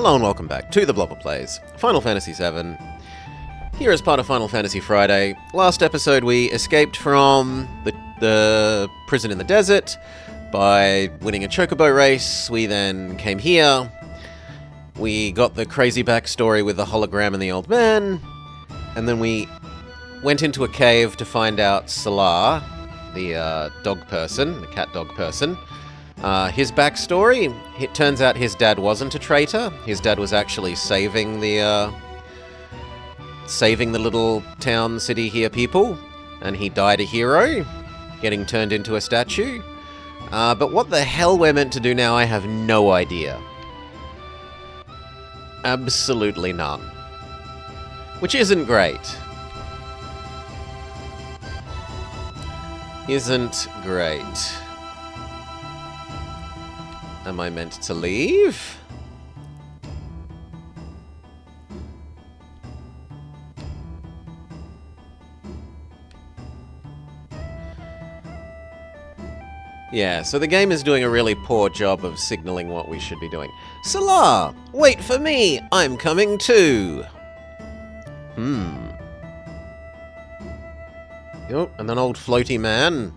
Hello and welcome back to the Blobber Plays Final Fantasy VII. Here as part of Final Fantasy Friday. Last episode we escaped from the prison in the desert by winning a chocobo race. We then came here. We got the crazy backstory with the hologram and the old man. And then we went into a cave to find out Salah, the dog person, the cat dog person. His backstory, it turns out his dad wasn't a traitor. His dad was actually saving the little town, city here people. And he died a hero, getting turned into a statue. But what the hell we're meant to do now, I have no idea. Absolutely none. Which isn't great. Isn't great. Am I meant to leave? Yeah, so the game is doing a really poor job of signaling what we should be doing. Salah! Wait for me! I'm coming too! Oh, and an old floaty man.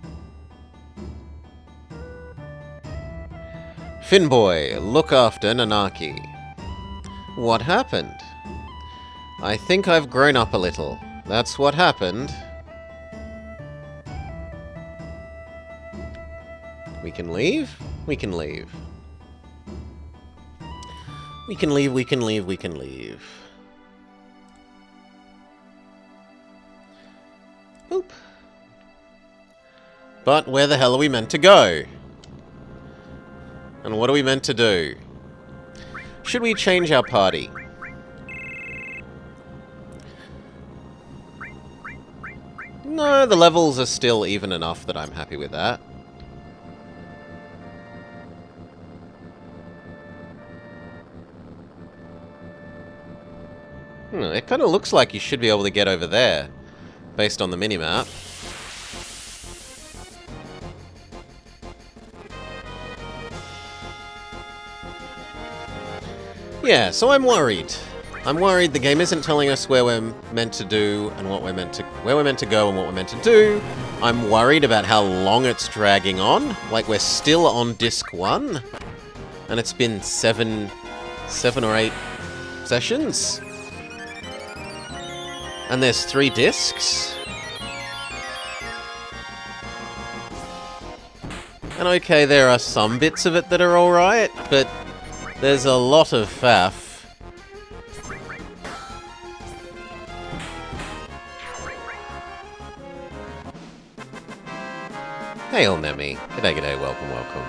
Finboy, look after Nanaki. What happened? I think I've grown up a little. That's what happened. We can leave? We can leave. We can leave, we can leave, we can leave. Boop. But where the hell are we meant to go? And what are we meant to do? Should we change our party? No, the levels are still even enough that I'm happy with that. It kind of looks like you should be able to get over there, based on the minimap. Yeah, so I'm worried. I'm worried the game isn't telling us where we're meant to do and what we're meant to go and what we're meant to do. I'm worried about how long it's dragging on. Like we're still on disc 1 and it's been seven or 8 sessions. And there's 3 discs. And okay, there are some bits of it that are alright, but there's a lot of faff. Hail Nemi. G'day, g'day, welcome, welcome.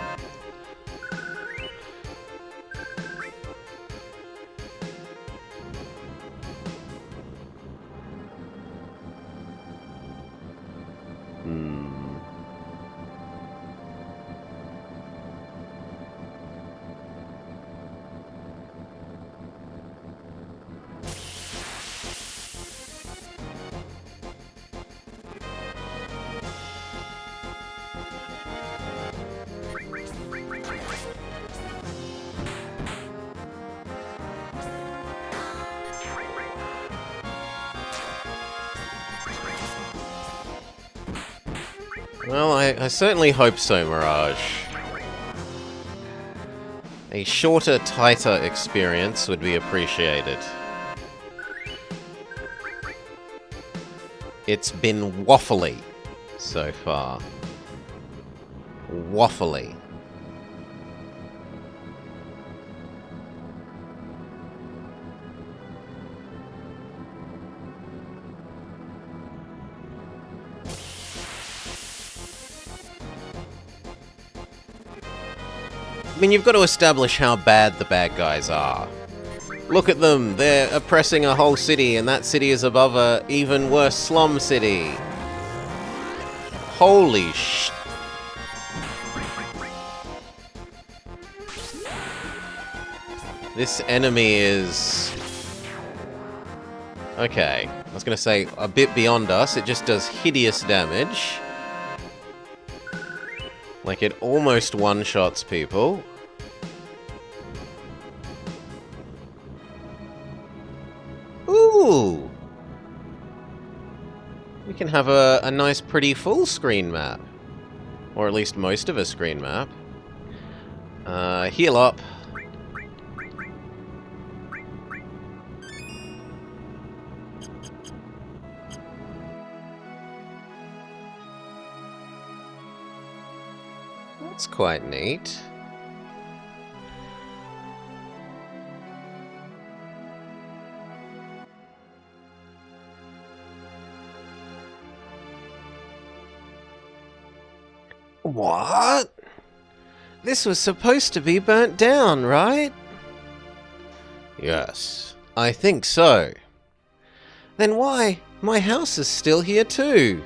Well, I certainly hope so, Mirage. A shorter, tighter experience would be appreciated. It's been waffly so far. Waffly. I mean, you've got to establish how bad the bad guys are. Look at them, they're oppressing a whole city, and that city is above a even worse slum city. Holy sh... This enemy is... Okay, I was gonna say a bit beyond us, it just does hideous damage. Like, it almost one-shots people. Ooh! We can have a nice, pretty full screen map. Or at least most of a screen map. Heal up. That's quite neat. What? This was supposed to be burnt down, right? Yes, I think so. Then why? My house is still here too.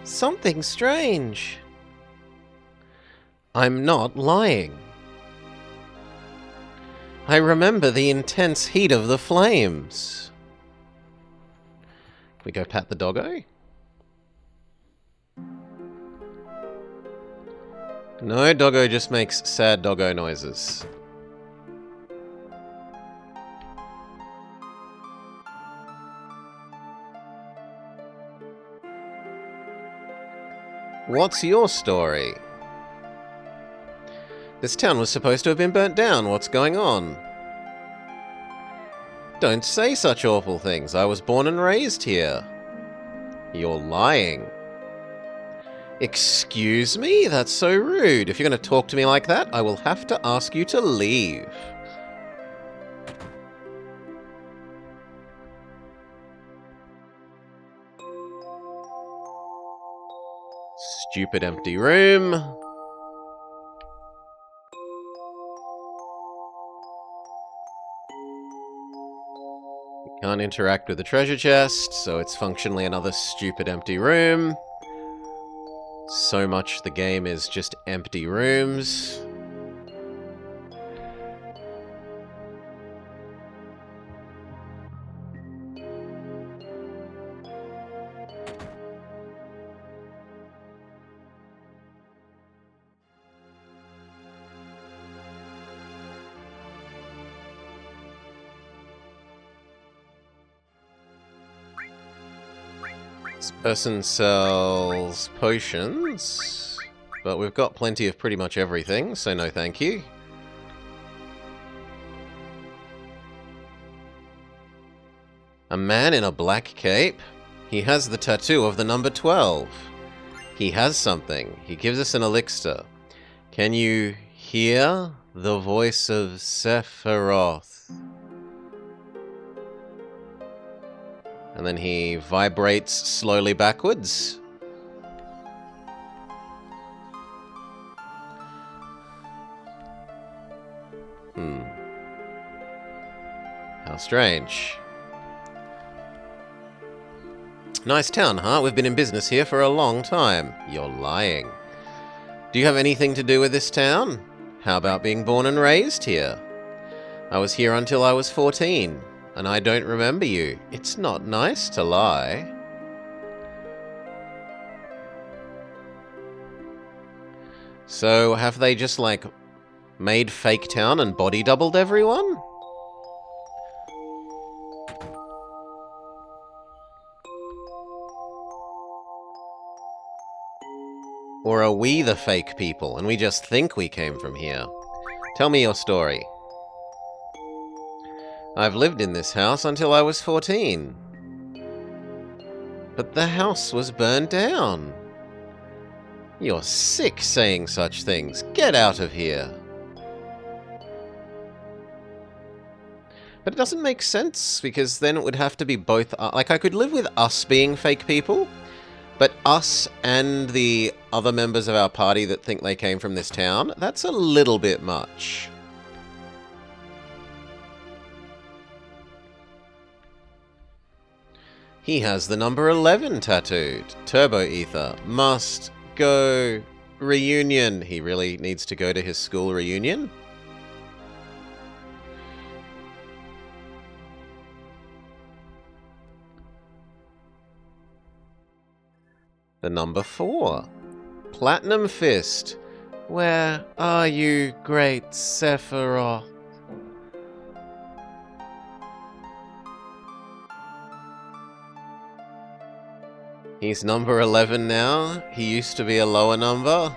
Something strange. I'm not lying. I remember the intense heat of the flames. Can we go pat the doggo? No, doggo just makes sad doggo noises. What's your story? This town was supposed to have been burnt down. What's going on? Don't say such awful things. I was born and raised here. You're lying. Excuse me? That's so rude. If you're going to talk to me like that, I will have to ask you to leave. Stupid empty room. Can't interact with the treasure chest, so it's functionally another stupid empty room. So much the game is just empty rooms. This person sells potions, but we've got plenty of pretty much everything, so no thank you. A man in a black cape? He has the tattoo of the number 12. He has something. He gives us an elixir. Can you hear the voice of Sephiroth? And then he vibrates slowly backwards. How strange. Nice town, huh? We've been in business here for a long time. You're lying. Do you have anything to do with this town? How about being born and raised here? I was here until I was 14. And I don't remember you. It's not nice to lie. So, have they just, like, made fake town and body doubled everyone? Or are we the fake people, and we just think we came from here? Tell me your story. I've lived in this house until I was 14. But the house was burned down. You're sick saying such things. Get out of here. But it doesn't make sense, because then it would have to be both... like, I could live with us being fake people, but us and the other members of our party that think they came from this town, that's a little bit much. He has the number 11 tattooed. Turbo Ether. Must go reunion. He really needs to go to his school reunion. The number 4. Platinum Fist. Where are you, great Sephiroth? He's number 11 now. He used to be a lower number.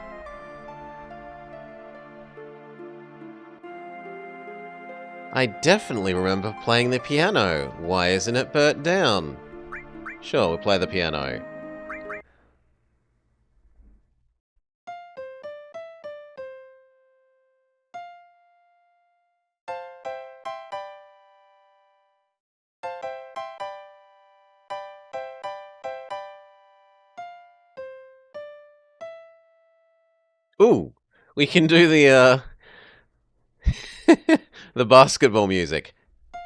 I definitely remember playing the piano. Why isn't it burnt down? Sure, we'll play the piano. Ooh, we can do the the basketball music.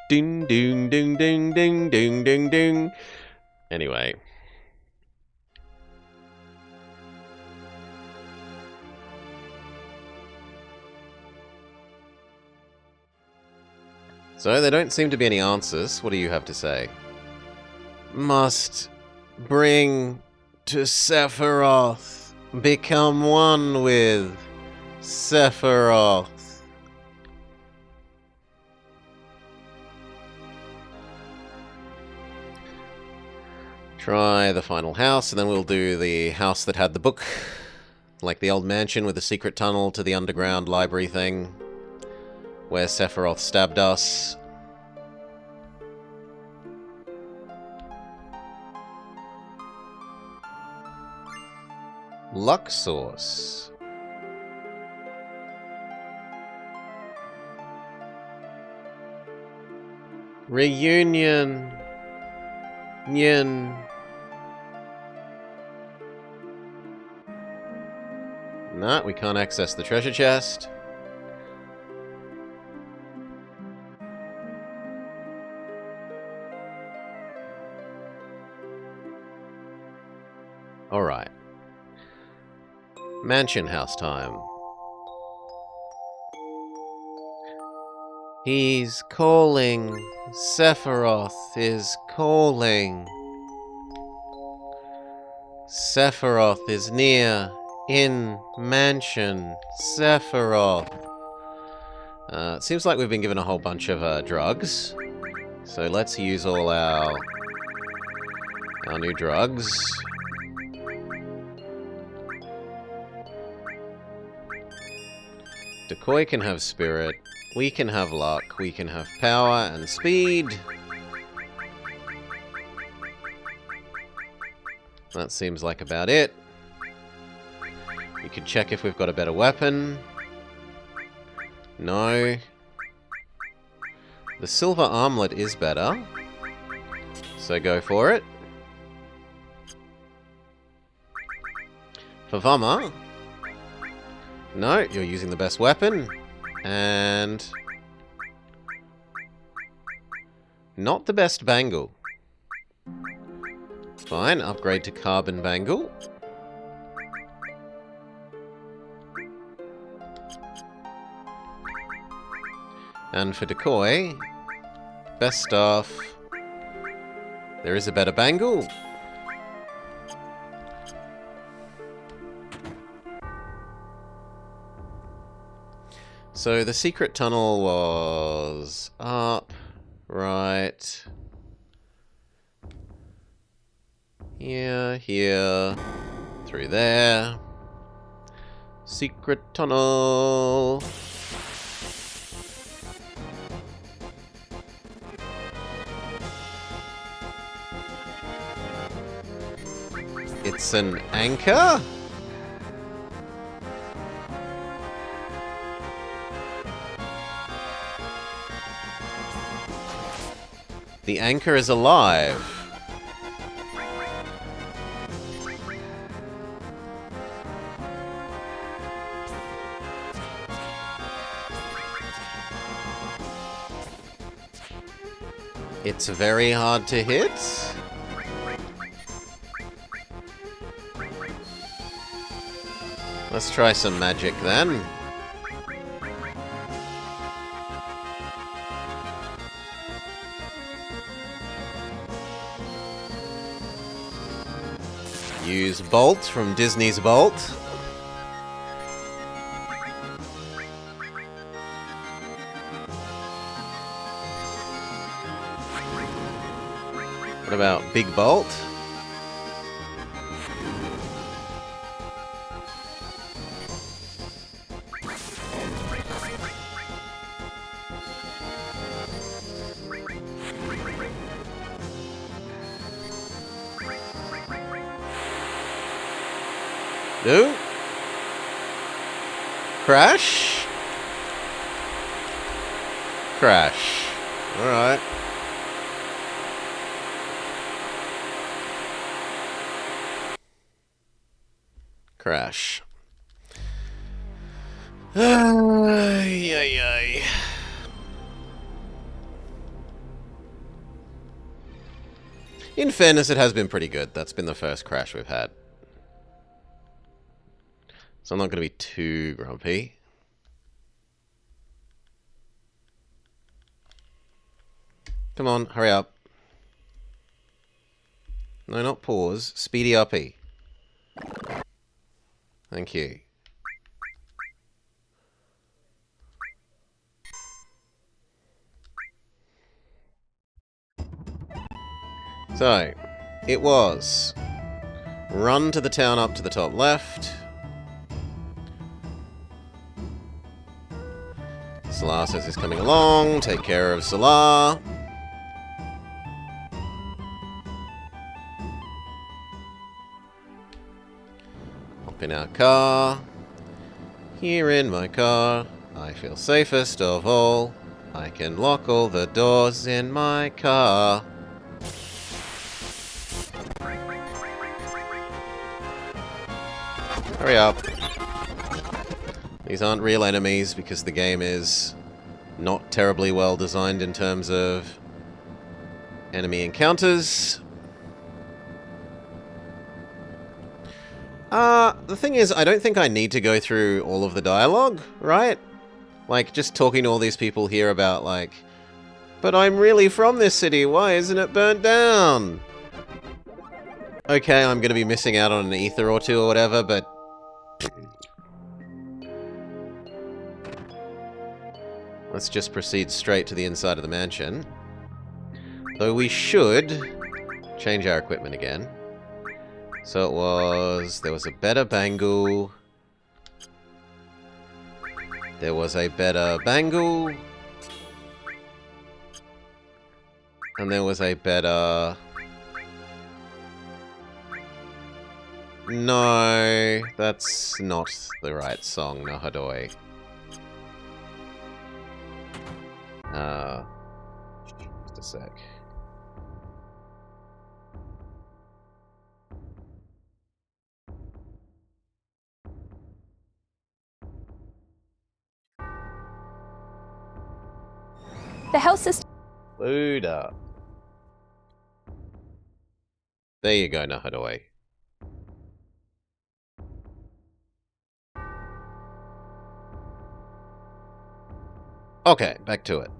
Ding ding ding ding ding ding ding ding. Anyway. So there don't seem to be any answers. What do you have to say? Must bring to Sephiroth. Become one with Sephiroth. Try the final house, and then we'll do the house that had the book. Like the old mansion with the secret tunnel to the underground library thing. Where Sephiroth stabbed us. Luck Source. Reunion. Yin. Nah, we can't access the treasure chest. Alright. Mansion house time. He's calling. Sephiroth is calling. Sephiroth is near. In mansion. Sephiroth. It seems like we've been given a whole bunch of drugs. So let's use all our new drugs. Decoy can have spirit. We can have luck. We can have power and speed. That seems like about it. We could check if we've got a better weapon. No. The silver armlet is better. So go for it. For Vama. No, you're using the best weapon. And... not the best bangle. Fine, upgrade to carbon bangle. And for decoy, best stuff. There is a better bangle. So the secret tunnel was up, right, here, through there. Secret tunnel. It's an anchor? The anchor is alive. It's very hard to hit. Let's try some magic then. Use Bolt from Disney's Bolt. What about Big Bolt? No. Crash. Crash. Alright. Crash. Ay, ay, ay. In fairness, it has been pretty good. That's been the first crash we've had. So I'm not going to be too grumpy. Come on, hurry up. No, not pause. Speedy uppy. Thank you. So, it was run to the town up to the top left. Salar says he's coming along. Take care of Salar. Hop in our car. Here in my car, I feel safest of all. I can lock all the doors in my car. Hurry up. These aren't real enemies because the game is not terribly well designed in terms of enemy encounters. The thing is, I don't think I need to go through all of the dialogue, right? Like, just talking to all these people here about, like, but I'm really from this city, why isn't it burnt down? Okay, I'm gonna be missing out on an ether or two or whatever, but... let's just proceed straight to the inside of the mansion. Though we should change our equipment again. So it was... there was a better bangle. There was a better bangle. And there was a better... no, that's not the right song, Nahadoi. Just a sec. The health system. Load up. There you go, Nahadoi. Okay, back to it.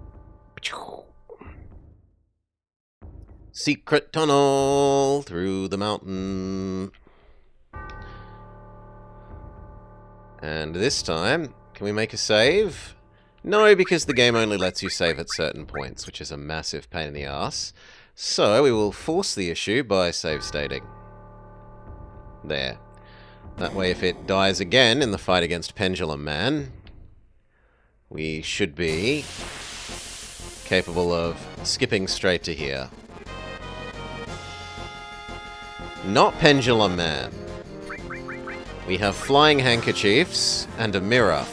Secret tunnel through the mountain. And this time, can we make a save? No, because the game only lets you save at certain points, which is a massive pain in the ass. So we will force the issue by save stating. There. That way if it dies again in the fight against Pendulum Man, we should be capable of skipping straight to here. Not Pendulum Man. We have flying handkerchiefs and a mirror.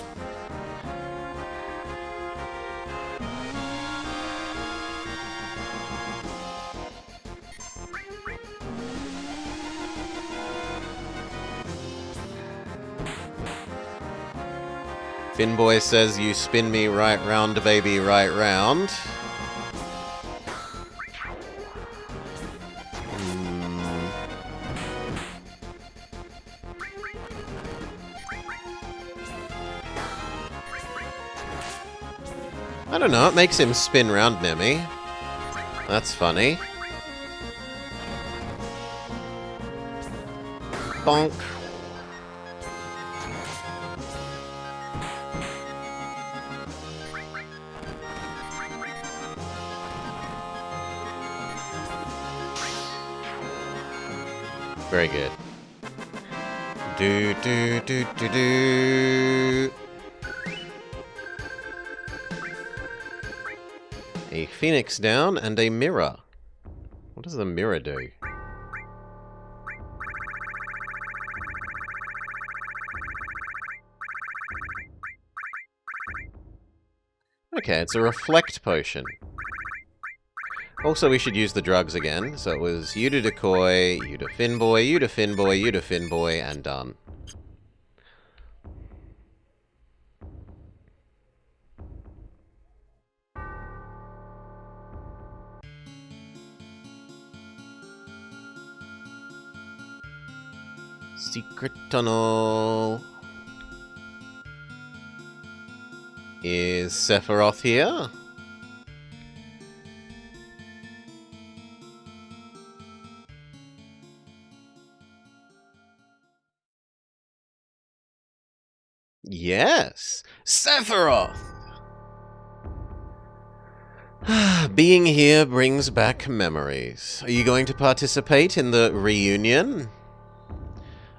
Finboy says you spin me right round, baby, right round. I don't know, it makes him spin round near me. That's funny. Bonk. Very good. Do do do do do. A phoenix down and a mirror. What does the mirror do? Okay, it's a reflect potion. Also, we should use the drugs again. So it was you to decoy, you to Finboy, you to Finboy, you to Finboy, and done. Secret tunnel. Is Sephiroth here? Yes! Sephiroth! Being here brings back memories. Are you going to participate in the reunion?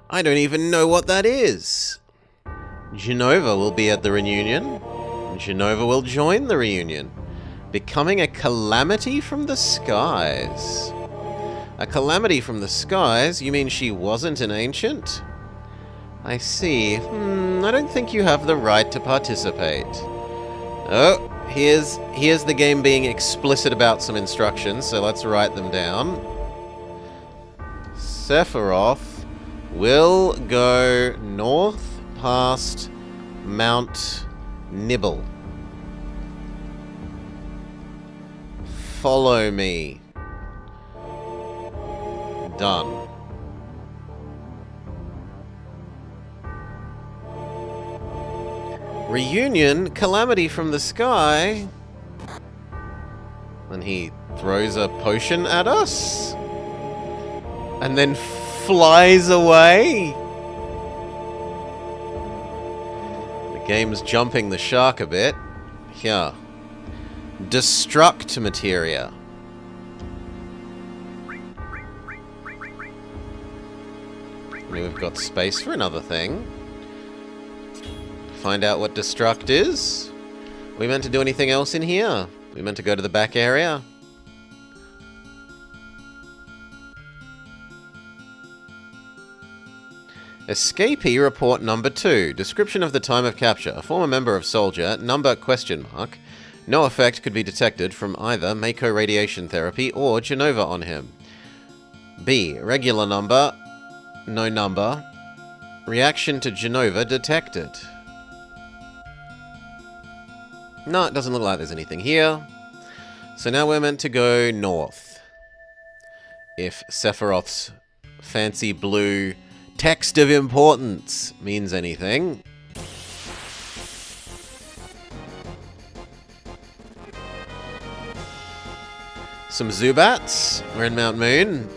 I don't even know what that is. Genova will be at the reunion. Genova will join the reunion, becoming a calamity from the skies. A calamity from the skies? You mean she wasn't an ancient? I see. I don't think you have the right to participate. Oh, here's the game being explicit about some instructions, so let's write them down. Sephiroth will go north past Mount Nibble. Follow me. Done. Reunion? Calamity from the sky? And he throws a potion at us? And then flies away? The game's jumping the shark a bit. Here. Destruct materia. I mean, we've got space for another thing. Find out what destruct is? We meant to do anything else in here? We meant to go to the back area? Escapee report number 2. Description of the time of capture. A former member of Soldier, number question mark. No effect could be detected from either Mako radiation therapy or Genova on him. B. Regular number. No number. Reaction to Genova detected. No, it doesn't look like there's anything here. So now we're meant to go north. If Sephiroth's fancy blue text of importance means anything. Some Zubats. We're in Mount Moon.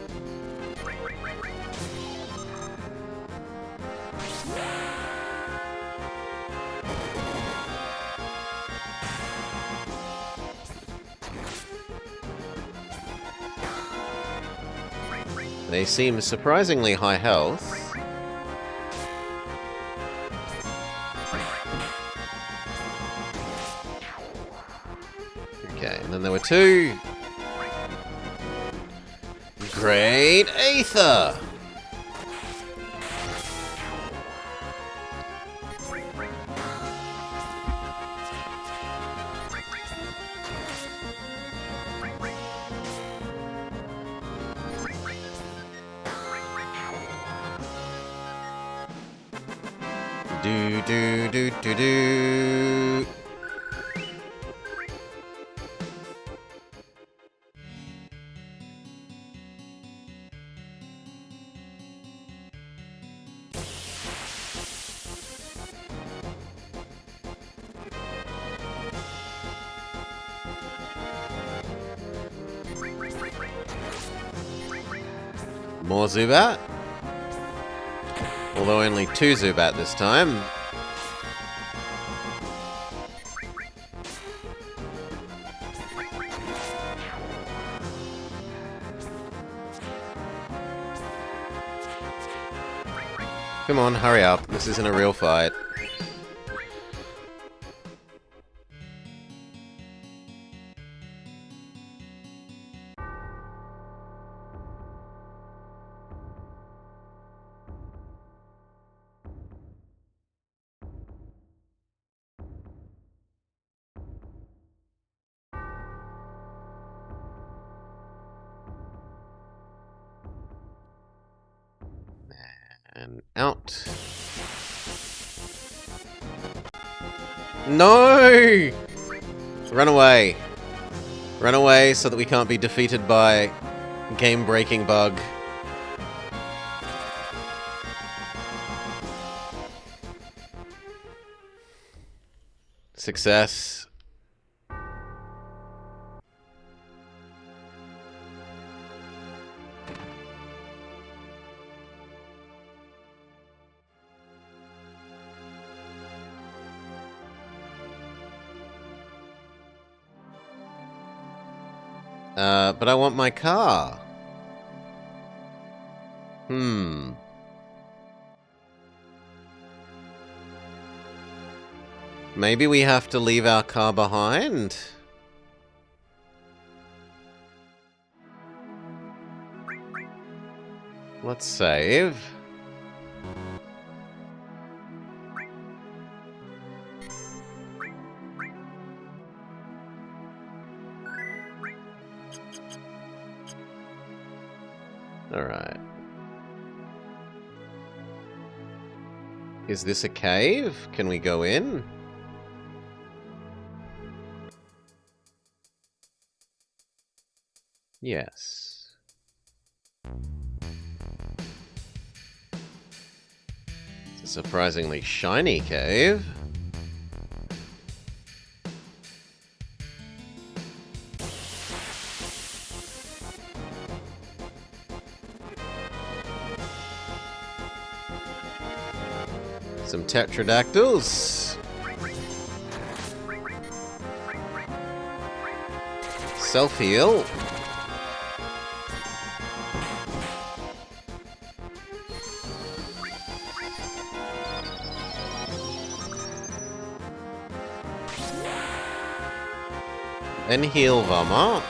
They seem surprisingly high health. Okay, and then there were 2. Great Aether! Do do do do do. More Zubat. Although only 2 Zubat this time. Come on, hurry up. This isn't a real fight. And out. No! Run away. Run away so that we can't be defeated by game-breaking bug. Success. But I want my car. Maybe we have to leave our car behind? Let's save. Alright. Is this a cave? Can we go in? Yes. It's a surprisingly shiny cave. Some pterodactyls. Self-heal. And heal Vama.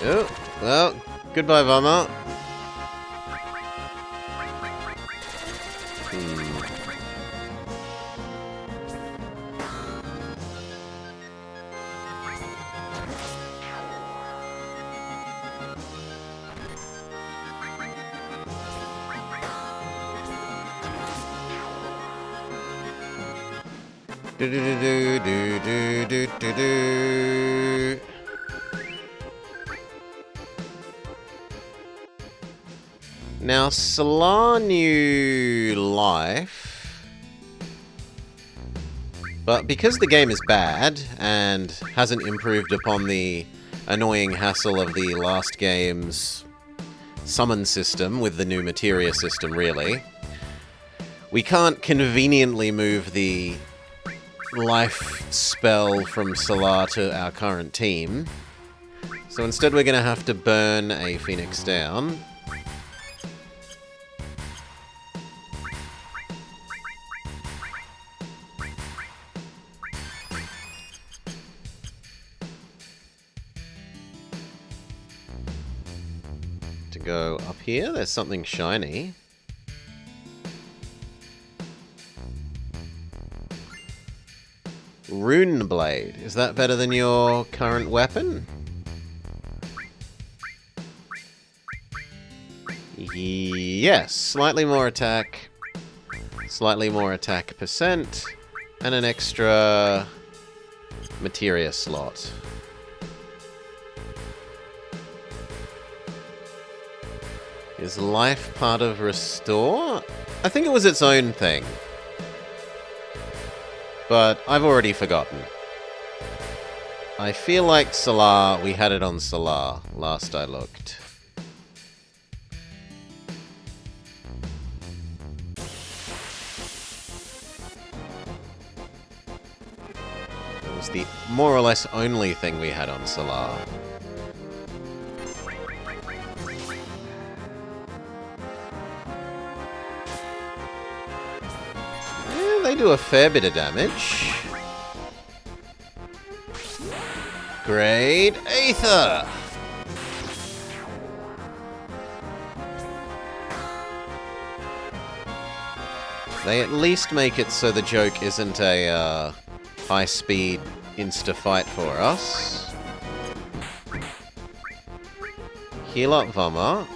Oh, well, goodbye, Vama. Do do do do do do do do. Now, Salar knew life, but because the game is bad and hasn't improved upon the annoying hassle of the last game's summon system with the new materia system, really, we can't conveniently move the life spell from Salar to our current team. So instead we're going to have to burn a Phoenix down. To go up here, there's something shiny. Rune Blade. Is that better than your current weapon? Yes. Slightly more attack percent, and an extra materia slot. Is life part of restore? I think it was its own thing. But I've already forgotten. I feel like Salar, we had it on Salar last I looked. It was the more or less only thing we had on Salar. They do a fair bit of damage. Great Aether! They at least make it so the joke isn't a high-speed insta-fight for us. Heal up Vama.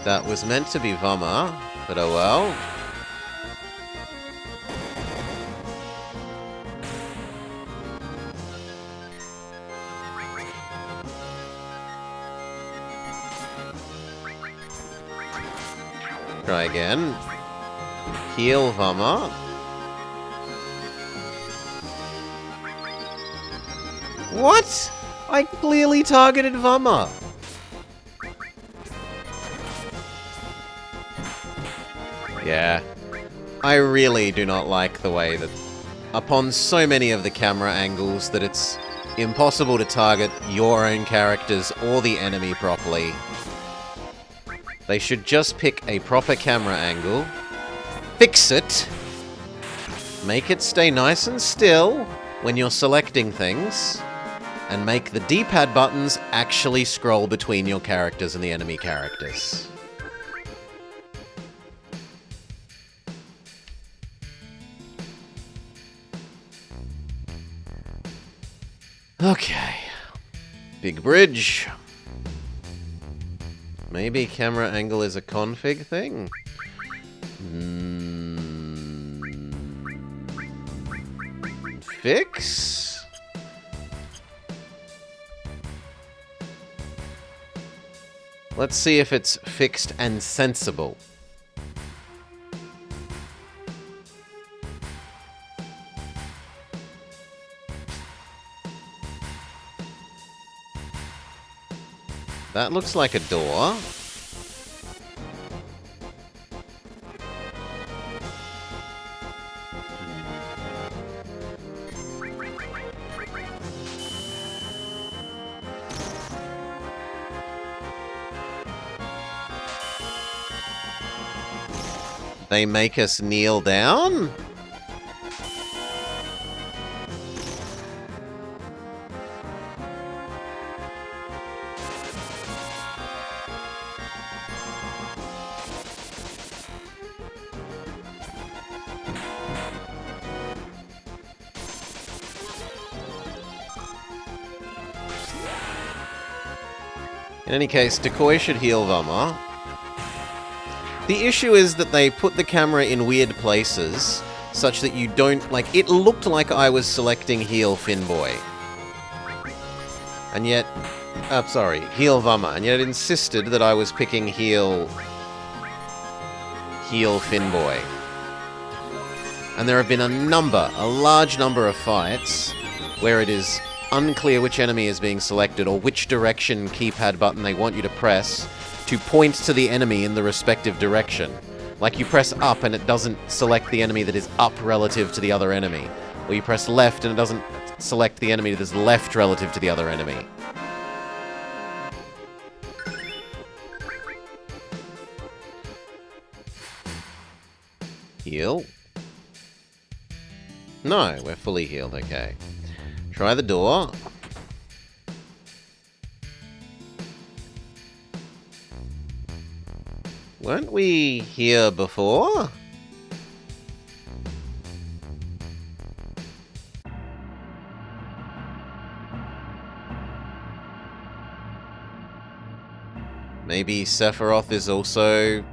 That was meant to be Vama, but oh well. Try again. Heal Vama. What? I clearly targeted Vama. Yeah. I really do not like the way that, upon so many of the camera angles, that it's impossible to target your own characters or the enemy properly. They should just pick a proper camera angle, fix it, make it stay nice and still when you're selecting things, and make the D-pad buttons actually scroll between your characters and the enemy characters. Okay. Big bridge. Maybe camera angle is a config thing? Fix? Let's see if it's fixed and sensible. That looks like a door. They make us kneel down? In any case, Decoy should heal Vama. The issue is that they put the camera in weird places, such that you don't, like, it looked like I was selecting heal Finboy. And yet, heal Vama, and yet it insisted that I was picking heal Finboy. And there have been a large number of fights where it is unclear which enemy is being selected or which direction keypad button they want you to press to point to the enemy in the respective direction. Like you press up and it doesn't select the enemy that is up relative to the other enemy. Or you press left and it doesn't select the enemy that is left relative to the other enemy. Heal. No, we're fully healed, okay. Try the door. Weren't we here before? Maybe Sephiroth is also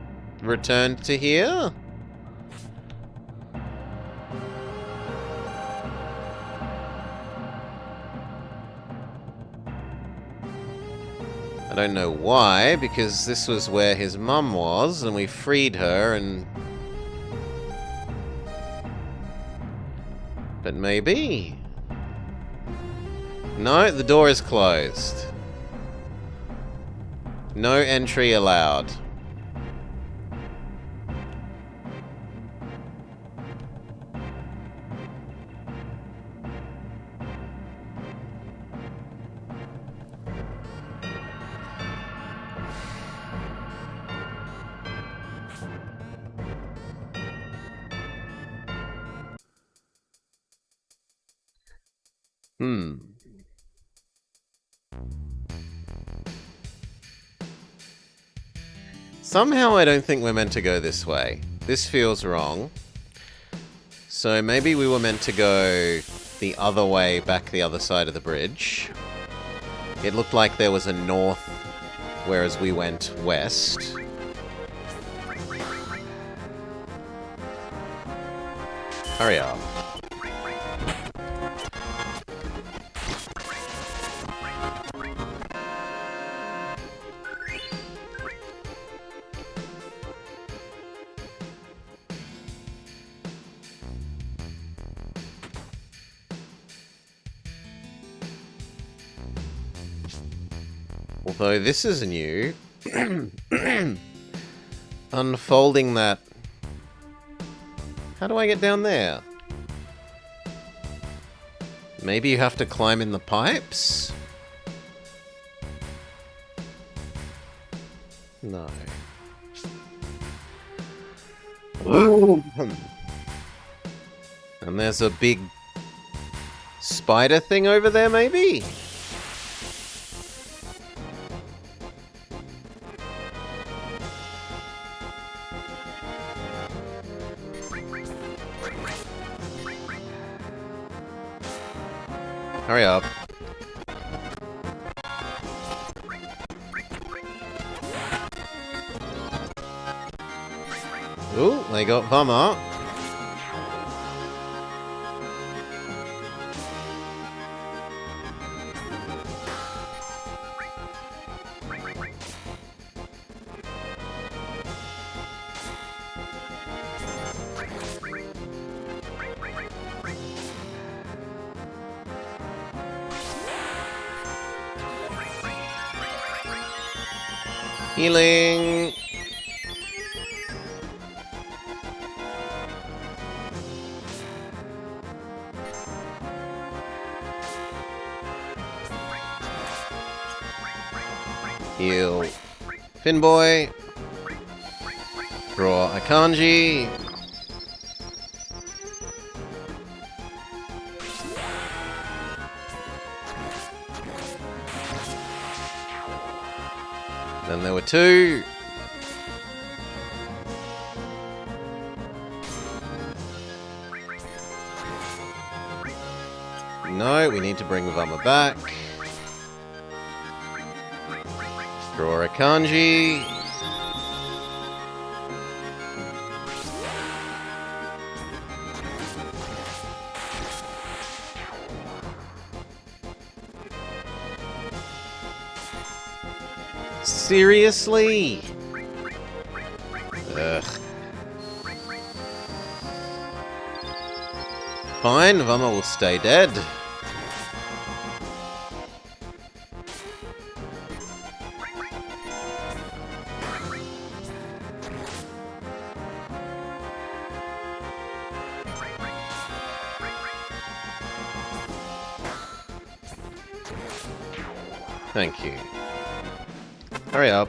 returned to here? I don't know why, because this was where his mum was, and we freed her, and... But maybe... No, the door is closed. No entry allowed. Somehow I don't think we're meant to go this way. This feels wrong. So maybe we were meant to go the other way, back the other side of the bridge. It looked like there was a north, whereas we went west. Hurry up. Although this is new. Unfolding that. How do I get down there? Maybe you have to climb in the pipes? No. And there's a big spider thing over there, maybe? Hurry up. Ooh, they got Vama. Healing. Heal. Finboy. Draw a kanji. Then there were two. No, we need to bring Vama back. Draw a kanji. Seriously? Ugh. Fine, Vama will stay dead. Thank you. Hurry up.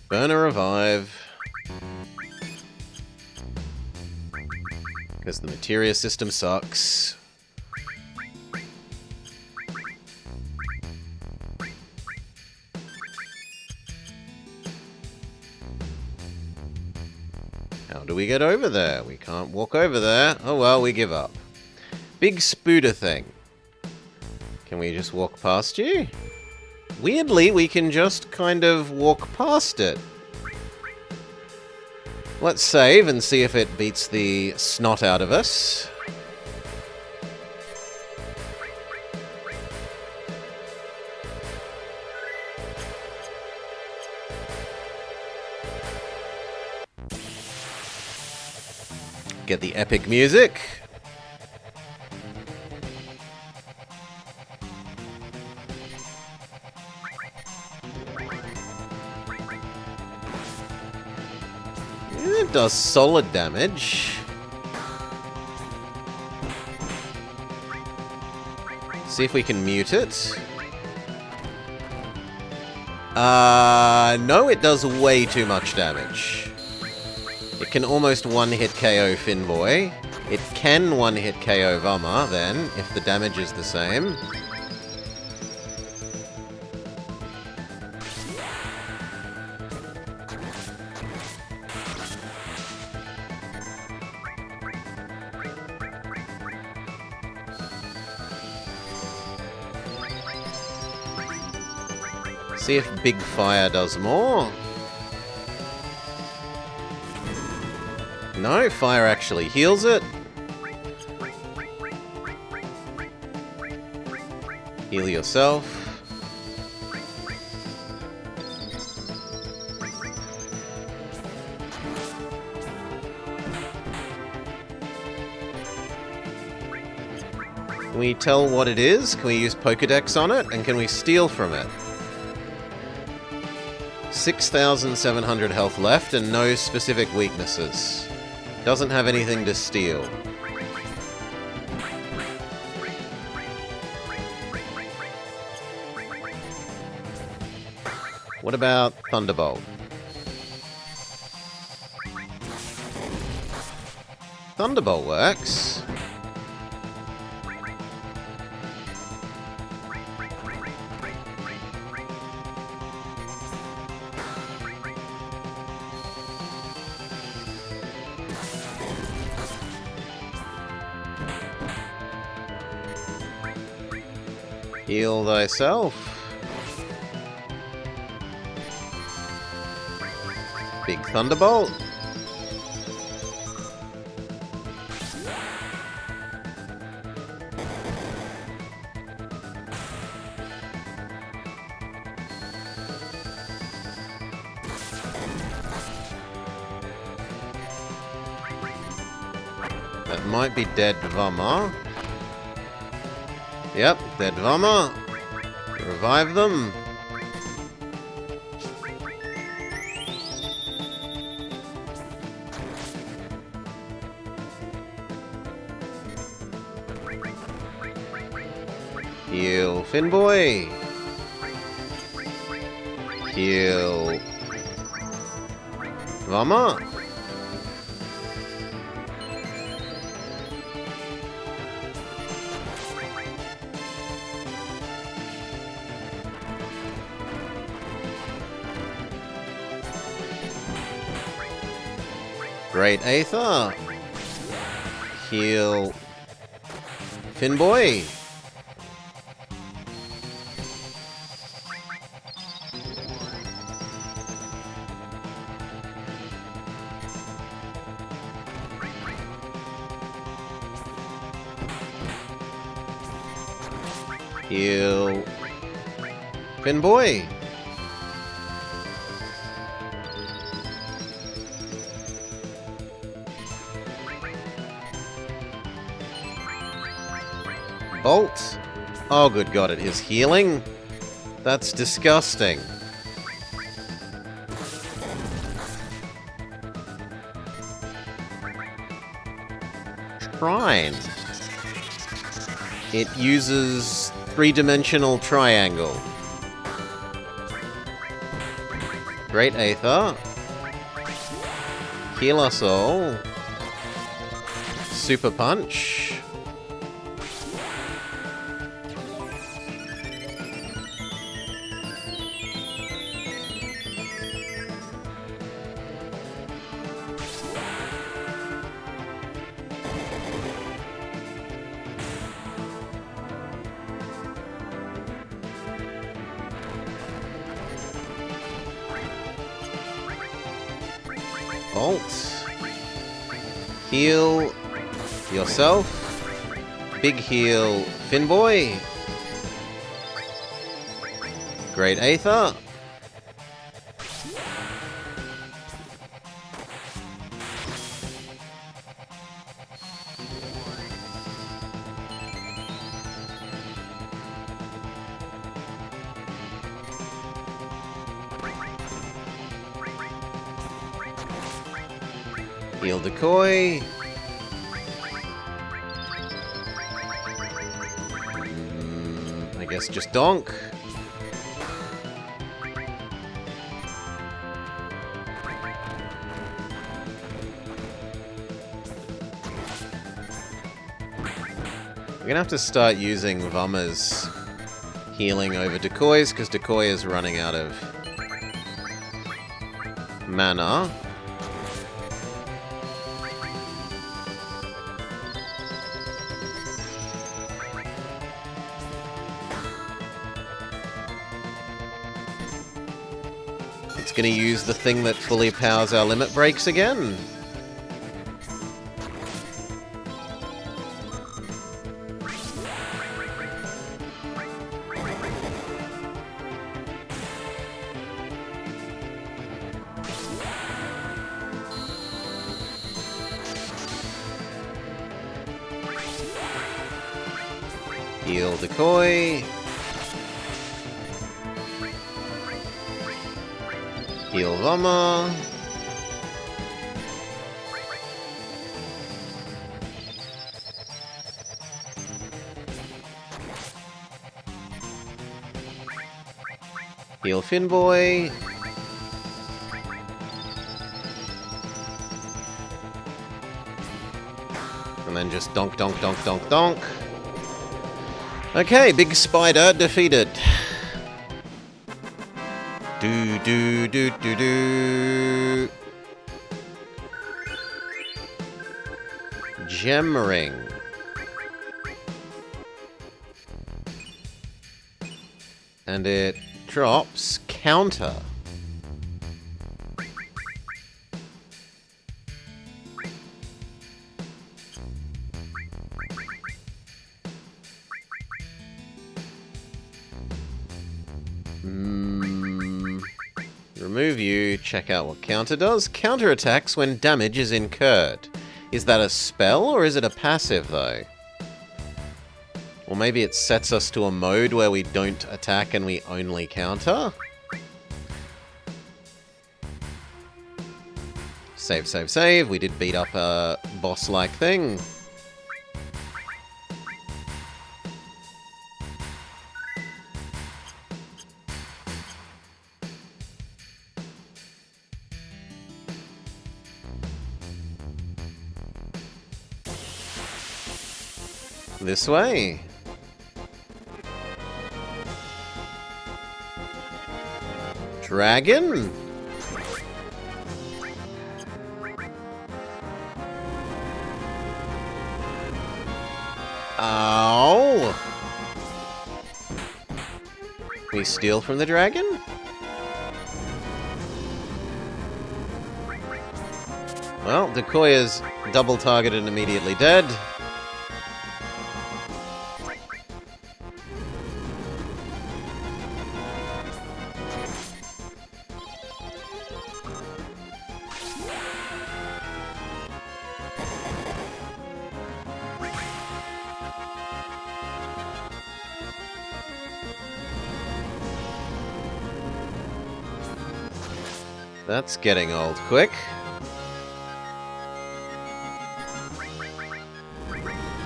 Burn a revive. Because the materia system sucks. How do we get over there? We can't walk over there. Oh well, we give up. Big spooder thing. Can we just walk past you? Weirdly, we can just kind of walk past it. Let's save and see if it beats the snot out of us. Get the epic music. It does solid damage. See if we can mute it. No, it does way too much damage. It can almost one-hit KO Finboy. It can one-hit KO Vama, then, if the damage is the same. See if Big Fire does more. No, Fire actually heals it. Heal yourself. Can we tell what it is? Can we use Pokedex on it? And can we steal from it? 6,700 health left and no specific weaknesses. Doesn't have anything to steal. What about Thunderbolt? Thunderbolt works. Heal thyself. Big Thunderbolt. That might be dead Vama. Yep, dead Vama. Revive them. Heal Finboy. Heal Vama. Great Aether. Heal Finboy. Heal Finboy. Bolt. Oh, good God, it is healing? That's disgusting. Shrine. It uses three-dimensional triangle. Great Aether. Heal us all. Super Punch. Bolt. Heal yourself. Big heal Finboy. Great Aether. Heal Decoy. I guess just Donk. We're gonna have to start using Vama's healing over Decoy's, because Decoy is running out of mana. It's going to use the thing that fully powers our limit breaks again. Heal Decoy. Heal Vama. Heal Finboy. And then just donk, donk, donk, donk, donk. Okay, big spider defeated. Do do do do do. Gem ring. And it drops counter. Remove you, check out what counter does. Counter attacks when damage is incurred. Is that a spell or is it a passive though? Or maybe it sets us to a mode where we don't attack and we only counter? Save, save, save. We did beat up a boss-like thing. This way. Dragon? Oh! We steal from the dragon? Well, Decoy is double targeted and immediately dead. That's getting old quick.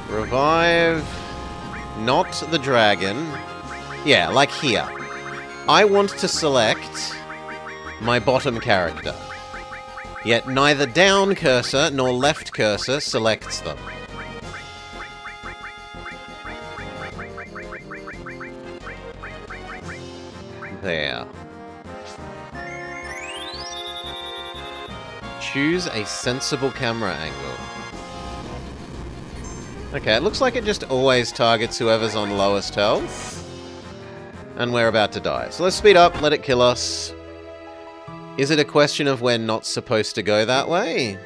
Revive. Not the dragon. Yeah, like here. I want to select my bottom character. Yet neither down cursor nor left cursor selects them. There. Choose a sensible camera angle. Okay, it looks like it just always targets whoever's on lowest health. And we're about to die. So let's speed up, let it kill us. Is it a question of we're not supposed to go that way?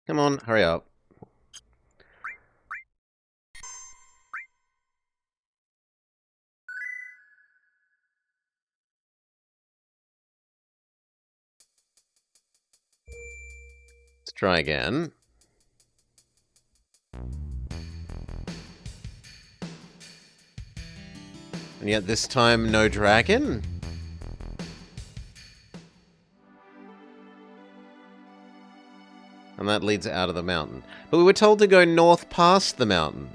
Come on, hurry up. Let's try again. And yet this time, no dragon? And that leads out of the mountain. But we were told to go north past the mountain.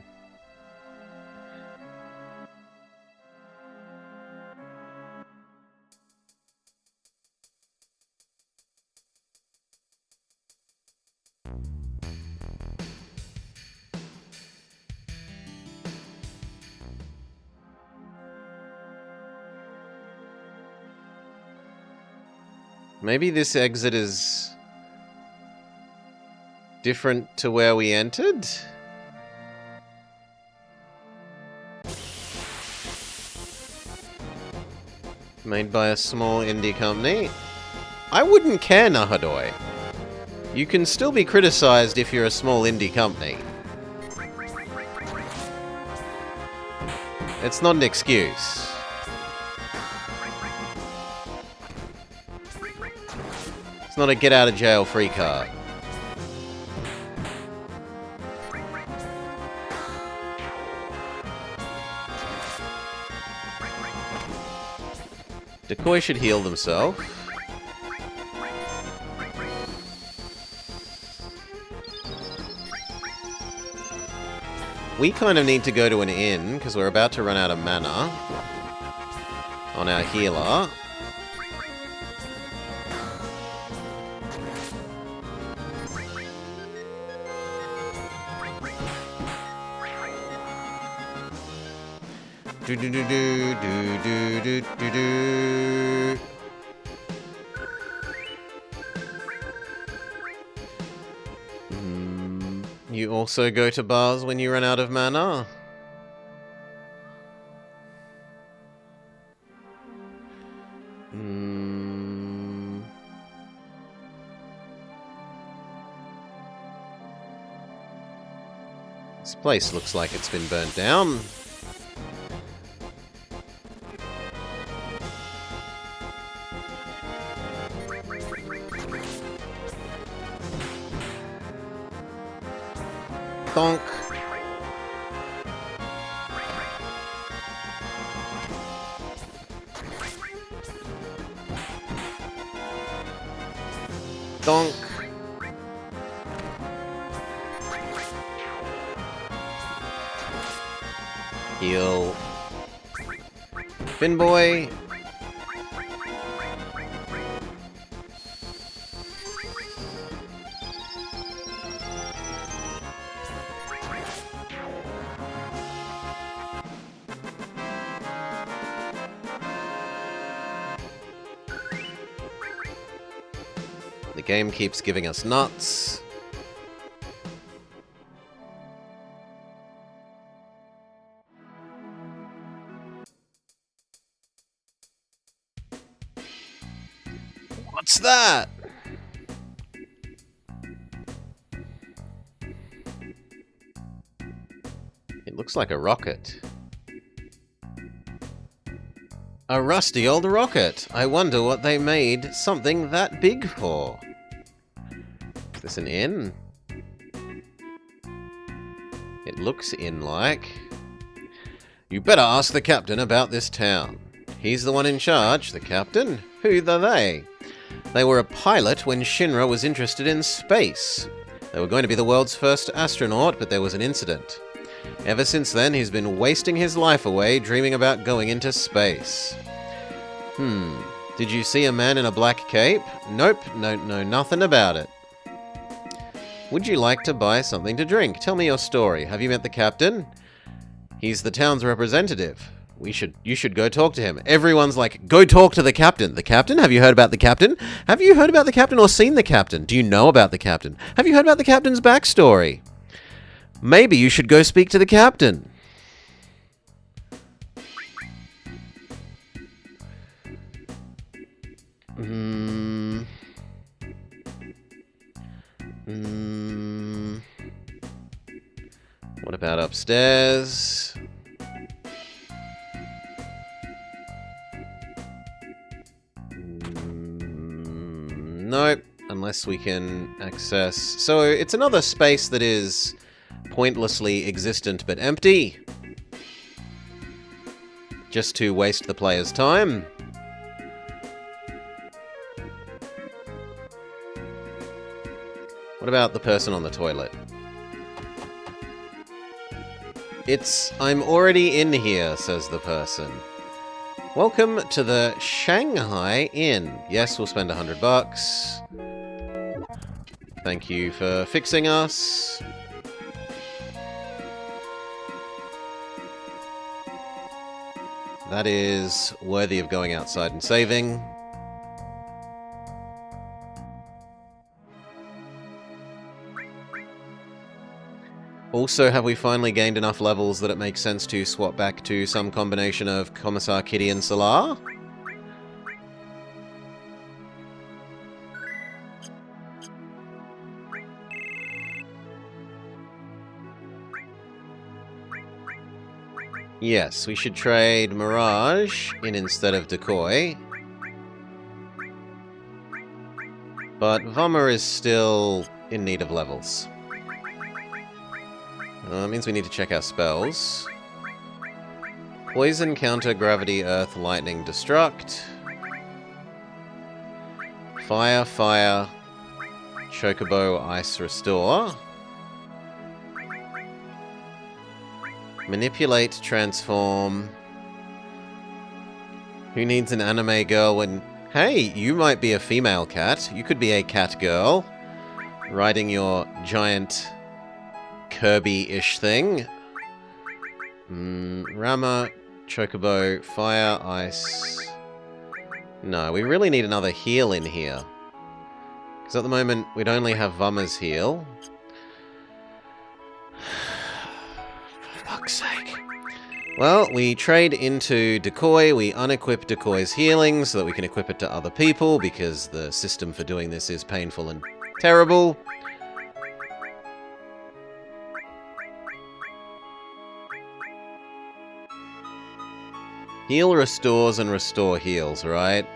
Maybe this exit is different to where we entered? Made by a small indie company. I wouldn't care, Nahadoi. You can still be criticized if you're a small indie company. It's not an excuse. It's not a get-out-of-jail-free card. Decoy should heal themselves. We kind of need to go to an inn, because we're about to run out of mana on our healer. Do do do do do do do do do. You also go to bars when you run out of mana? This place looks like it's been burnt down. Donk. Donk. Heal. Finboy. The game keeps giving us nuts. What's that? It looks like a rocket. A rusty old rocket. I wonder what they made something that big for. Is this an inn? It looks inn-like. You better ask the captain about this town. He's the one in charge. The captain? Who are they? They were a pilot when Shinra was interested in space. They were going to be the world's first astronaut, but there was an incident. Ever since then, he's been wasting his life away dreaming about going into space. Did you see a man in a black cape? Nope, no, nothing about it. Would you like to buy something to drink? Tell me your story. Have you met the captain? He's the town's representative. You should go talk to him. Everyone's like, go talk to the captain. The captain? Have you heard about the captain? Have you heard about the captain or seen the captain? Do you know about the captain? Have you heard about the captain's backstory? Maybe you should go speak to the captain. What about upstairs? Nope, unless we can access... So it's another space that is pointlessly existent but empty. Just to waste the player's time. What about the person on the toilet? I'm already in here, says the person. Welcome to the Shanghai Inn. Yes, we'll spend $100. Thank you for fixing us. That is worthy of going outside and saving. Also, have we finally gained enough levels that it makes sense to swap back to some combination of Commissar Kitty and Salar? Yes, we should trade Mirage in instead of Decoy. But Vummer is still in need of levels. That means we need to check our spells. Poison, counter, gravity, earth, lightning, destruct. Fire, fire. Chocobo, ice, restore. Manipulate, transform. Who needs an anime girl when... Hey, you might be a female cat. You could be a cat girl. Riding your giant Kirby-ish thing. Rama, Chocobo, fire, ice... No, we really need another heal in here. Because at the moment, we'd only have Vummer's heal. For fuck's sake. Well, we trade into Decoy, we unequip Decoy's healing so that we can equip it to other people, because the system for doing this is painful and terrible. Heal restores and restore heals, right?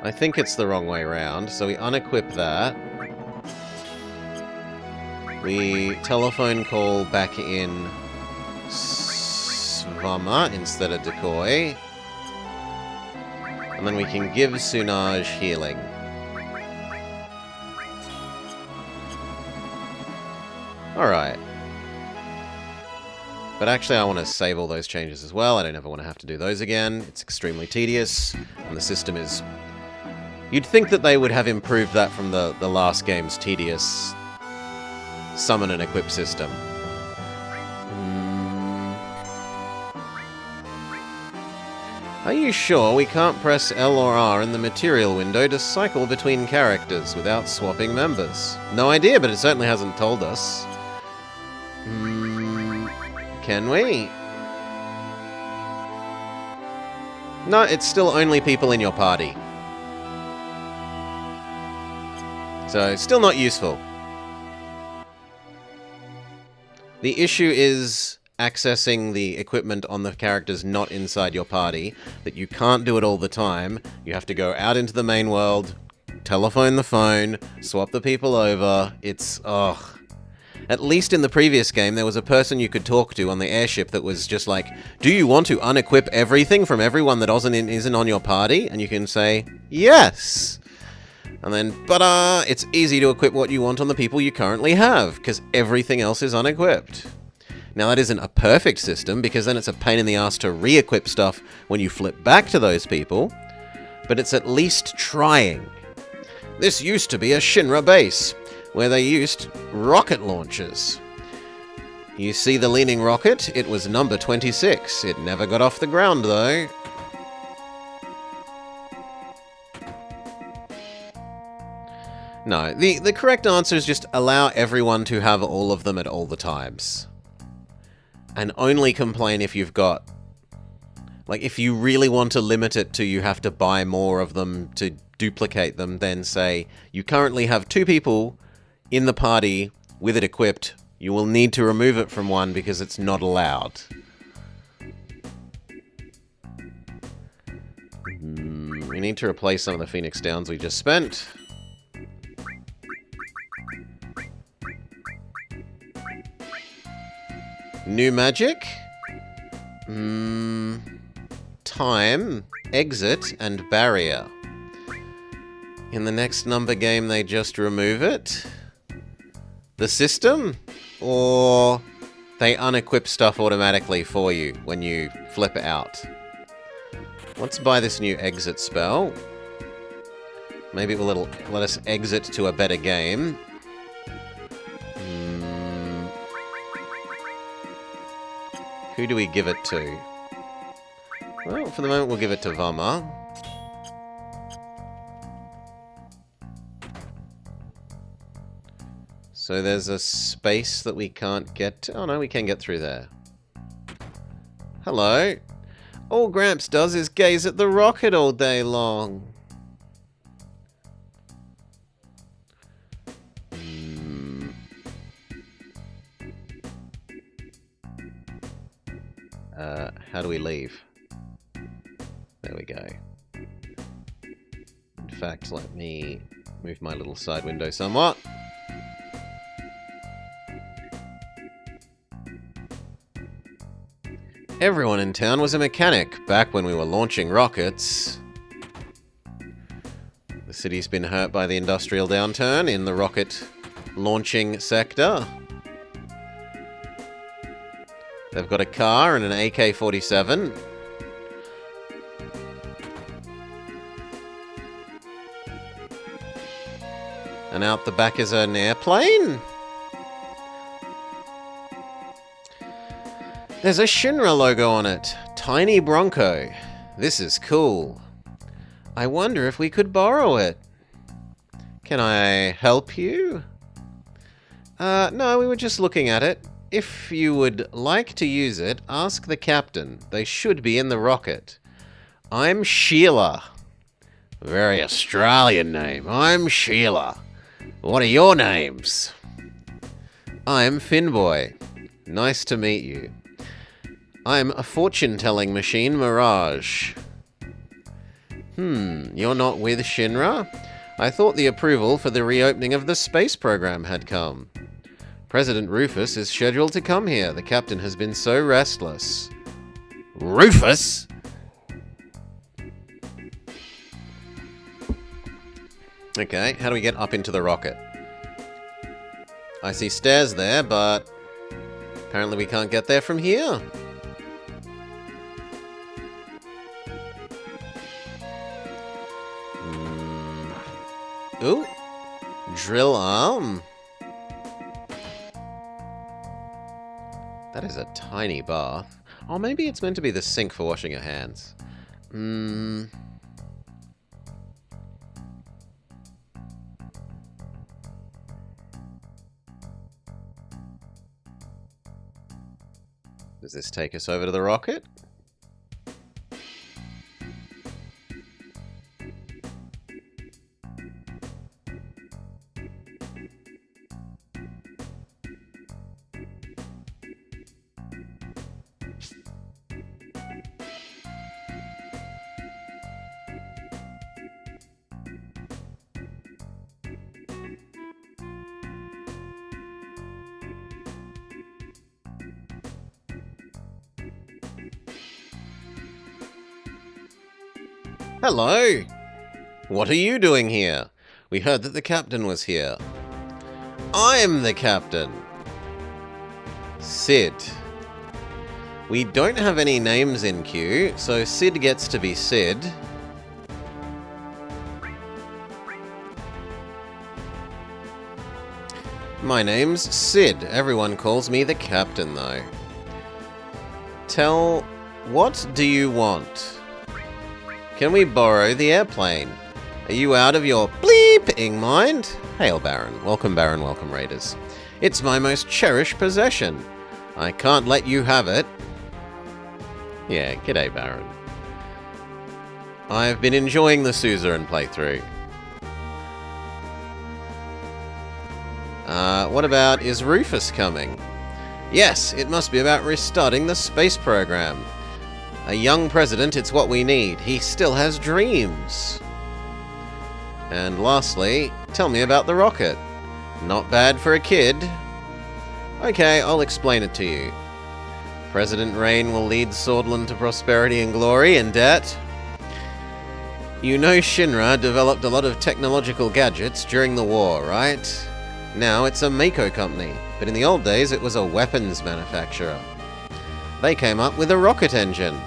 I think it's the wrong way around, so we unequip that. We telephone call back in Svama instead of Decoy. And then we can give Sunaj healing. Alright. But actually I want to save all those changes as well. I don't ever want to have to do those again. It's extremely tedious, and the system is... You'd think that they would have improved that from the last game's tedious summon and equip system. Are you sure we can't press L or R in the material window to cycle between characters without swapping members? No idea, but it certainly hasn't told us. Can we? No, it's still only people in your party. So, still not useful. The issue is accessing the equipment on the characters not inside your party, that you can't do it all the time. You have to go out into the main world, telephone the phone, swap the people over. It's, ugh. At least in the previous game, there was a person you could talk to on the airship that was just like, do you want to unequip everything from everyone that isn't on your party? And you can say, yes! And then, it's easy to equip what you want on the people you currently have, because everything else is unequipped. Now, that isn't a perfect system, because then it's a pain in the ass to re-equip stuff when you flip back to those people, but it's at least trying. This used to be a Shinra base, where they used rocket launchers. You see the leaning rocket? It was number 26. It never got off the ground, though. No, the correct answer is just allow everyone to have all of them at all the times. And only complain if you've got... Like, if you really want to limit it to you have to buy more of them to duplicate them, then say, you currently have 2 people in the party with it equipped. You will need to remove it from one because it's not allowed. We need to replace some of the Phoenix Downs we just spent. New magic? Time, exit, and barrier. In the next number game, they just remove it? The system? Or they unequip stuff automatically for you when you flip out? Let's buy this new exit spell. Maybe it will let us exit to a better game. Who do we give it to? Well, for the moment, we'll give it to Vama. So there's a space that we can't get to. Oh no, we can get through there. Hello. All Gramps does is gaze at the rocket all day long. How do we leave? There we go. In fact, let me move my little side window somewhat. Everyone in town was a mechanic back when we were launching rockets. The city's been hurt by the industrial downturn in the rocket launching sector. They've got a car and an AK-47. And out the back is an airplane. There's a Shinra logo on it. Tiny Bronco. This is cool. I wonder if we could borrow it. Can I help you? No, we were just looking at it. If you would like to use it, ask the captain. They should be in the rocket. I'm Sheila. Very Australian name. I'm Sheila. What are your names? I'm Finboy. Nice to meet you. I'm a fortune-telling machine, Mirage. You're not with Shinra? I thought the approval for the reopening of the space program had come. President Rufus is scheduled to come here. The captain has been so restless. Rufus? Okay, how do we get up into the rocket? I see stairs there, but apparently we can't get there from here. Ooh, drill arm. That is a tiny bath. Oh, maybe it's meant to be the sink for washing your hands. Does this take us over to the rocket? Hello! What are you doing here? We heard that the captain was here. I'm the captain! Sid. We don't have any names in queue, so Sid gets to be Sid. My name's Sid. Everyone calls me the captain, though. What do you want? Can we borrow the airplane? Are you out of your bleeping mind? Hail, Baron. Welcome, Baron. Welcome, Raiders. It's my most cherished possession. I can't let you have it. Yeah, g'day, Baron. I've been enjoying the Suzerain playthrough. What about, is Rufus coming? Yes, it must be about restarting the space program. A young president, it's what we need. He still has dreams. And lastly, tell me about the rocket. Not bad for a kid. Okay, I'll explain it to you. President Rain will lead Swordland to prosperity and glory and debt. You know Shinra developed a lot of technological gadgets during the war, right? Now it's a Mako company, but in the old days it was a weapons manufacturer. They came up with a rocket engine.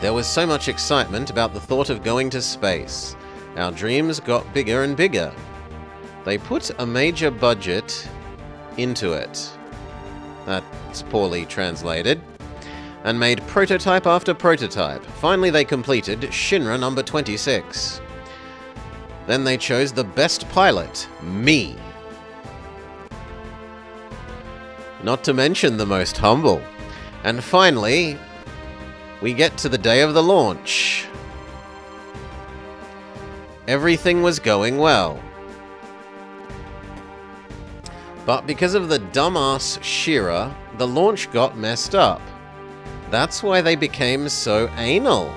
There was so much excitement about the thought of going to space. Our dreams got bigger and bigger. They put a major budget into it. That's poorly translated. And made prototype after prototype. Finally they completed Shinra number 26. Then they chose the best pilot, me. Not to mention the most humble. And finally, we get to the day of the launch. Everything was going well. But because of the dumbass Shira, the launch got messed up. That's why they became so anal.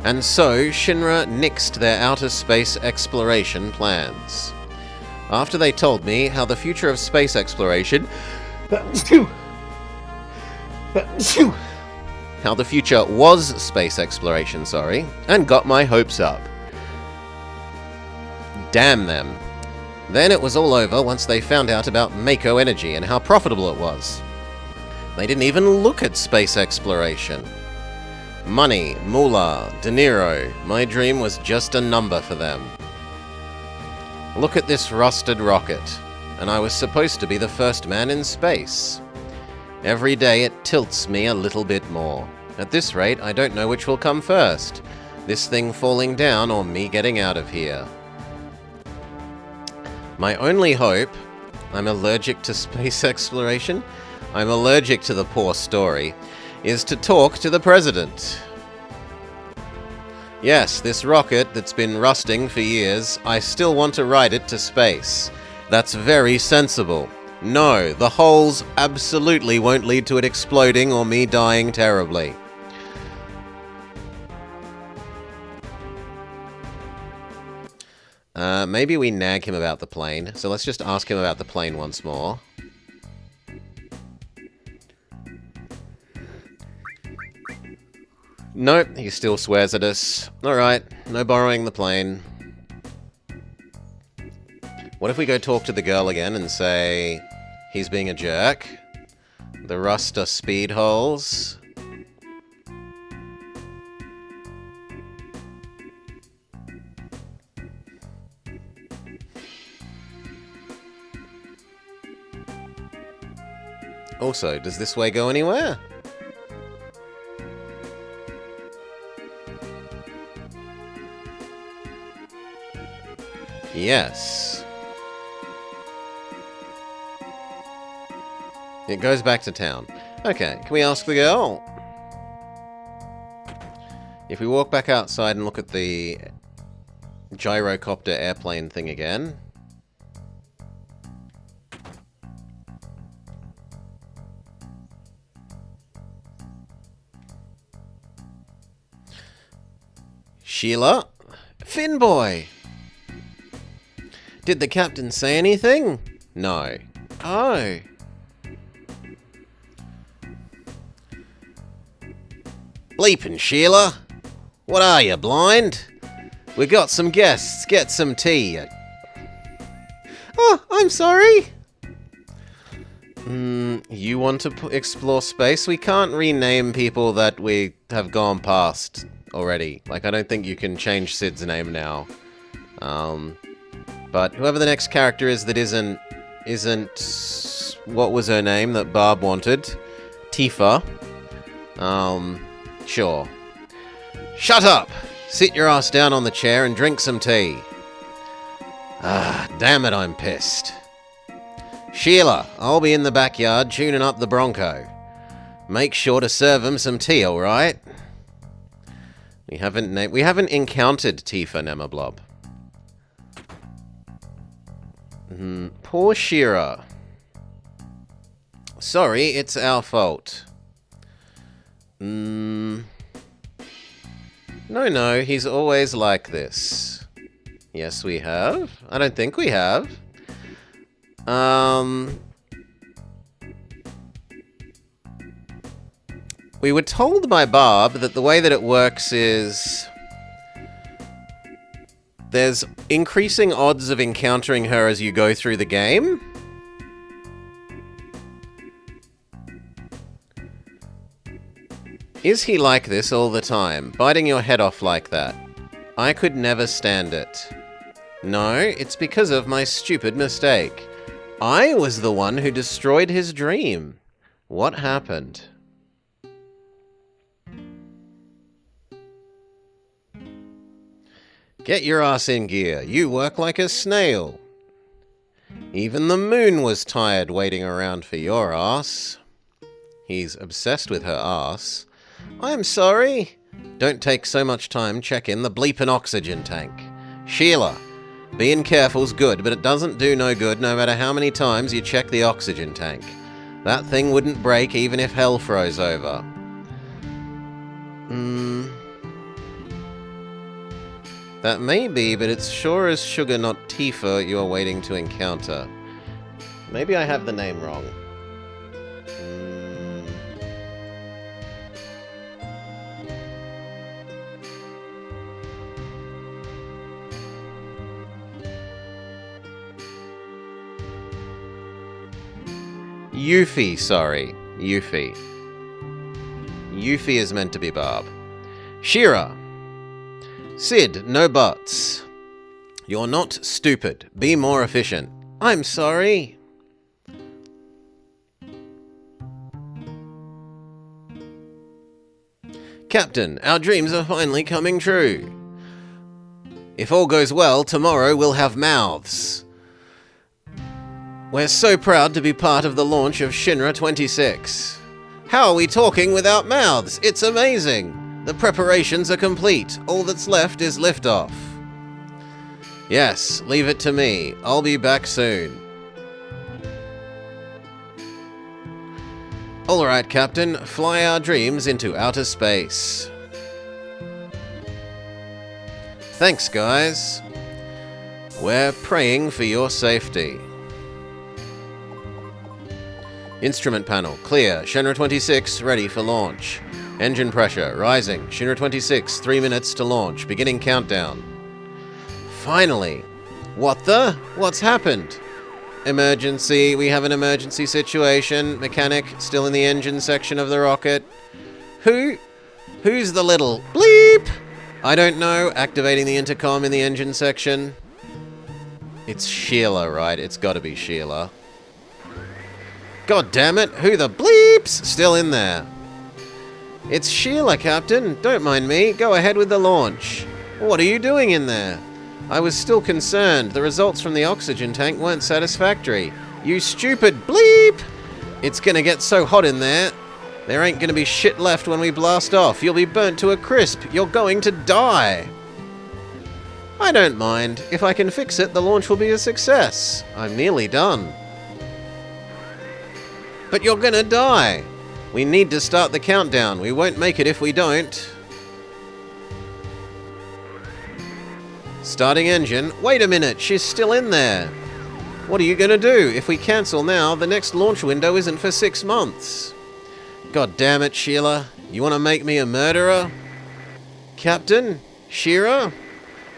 And so, Shinra nixed their outer space exploration plans. After they told me how the future of space exploration... how the future was space exploration, sorry, and got my hopes up. Damn them. Then it was all over once they found out about Mako Energy and how profitable it was. They didn't even look at space exploration. Money, moolah, De Niro, my dream was just a number for them. Look at this rusted rocket, and I was supposed to be the first man in space. Every day it tilts me a little bit more. At this rate, I don't know which will come first. This thing falling down or me getting out of here. My only hope... I'm allergic to space exploration? I'm allergic to the poor story... is to talk to the president. Yes, this rocket that's been rusting for years, I still want to ride it to space. That's very sensible. No, the holes absolutely won't lead to it exploding or me dying terribly. Maybe we nag him about the plane, so let's just ask him about the plane once more. Nope, he still swears at us. Alright, no borrowing the plane. What if we go talk to the girl again and say he's being a jerk? The rust are speed holes. Also, does this way go anywhere? Yes. It goes back to town. Okay, can we ask the girl? If we walk back outside and look at the gyrocopter airplane thing again. Sheila? Finboy! Did the captain say anything? No. Oh. Bleepin' Sheila. What are you, blind? We got some guests. Get some tea. Oh, I'm sorry. You want to explore space? We can't rename people that we have gone past already. Like, I don't think you can change Sid's name now. But whoever the next character is that isn't... What was her name that Barb wanted? Tifa. Sure. Shut up! Sit your ass down on the chair and drink some tea. Ah, damn it, I'm pissed. Sheila, I'll be in the backyard tuning up the Bronco. Make sure to serve him some tea, alright? We haven't encountered Tifa Nemablob. Poor Shira. Sorry, it's our fault. No, he's always like this. Yes, we have. I don't think we have. We were told by Barb that the way that it works is... there's increasing odds of encountering her as you go through the game. Is he like this all the time, biting your head off like that? I could never stand it. No, it's because of my stupid mistake. I was the one who destroyed his dream. What happened? Get your ass in gear. You work like a snail. Even the moon was tired waiting around for your ass. He's obsessed with her ass. I'm sorry. Don't take so much time checking the bleepin' oxygen tank. Sheila, being careful's good, but it doesn't do no good no matter how many times you check the oxygen tank. That thing wouldn't break even if hell froze over. That may be, but it's sure as sugar not Tifa you are waiting to encounter. Maybe I have the name wrong. Yuffie, sorry. Yuffie. Yuffie is meant to be Barb. She-Ra. Sid, no buts. You're not stupid. Be more efficient. I'm sorry. Captain, our dreams are finally coming true. If all goes well, tomorrow we'll have mouths. We're so proud to be part of the launch of Shinra 26. How are we talking without mouths? It's amazing. The preparations are complete. All that's left is liftoff. Yes, leave it to me. I'll be back soon. Alright, Captain. Fly our dreams into outer space. Thanks, guys. We're praying for your safety. Instrument panel, clear. Shinra 26, ready for launch. Engine pressure, rising. Shinra 26, 3 minutes to launch. Beginning countdown. Finally. What the? What's happened? Emergency. We have an emergency situation. Mechanic, still in the engine section of the rocket. Who's the little bleep? I don't know. Activating the intercom in the engine section. It's Sheila, right? It's gotta be Sheila. God damn it, who the bleeps? Still in there. It's Sheila, Captain. Don't mind me. Go ahead with the launch. What are you doing in there? I was still concerned. The results from the oxygen tank weren't satisfactory. You stupid bleep! It's gonna get so hot in there. There ain't gonna be shit left when we blast off. You'll be burnt to a crisp. You're going to die. I don't mind. If I can fix it, the launch will be a success. I'm nearly done. But you're gonna die. We need to start the countdown. We won't make it if we don't. Starting engine. Wait a minute, she's still in there. What are you gonna do? If we cancel now, the next launch window isn't for 6 months. God damn it, Sheila. You wanna make me a murderer? Captain? She-Ra?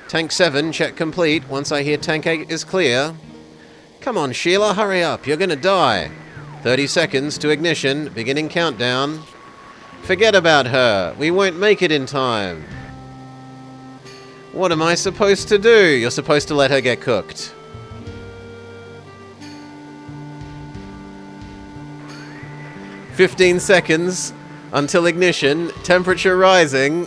Tank 7, check complete. Once I hear tank 8 is clear. Come on, Sheila, hurry up. You're gonna die. 30 seconds to ignition. Beginning countdown. Forget about her. We won't make it in time. What am I supposed to do? You're supposed to let her get cooked. "15 seconds until ignition. Temperature rising."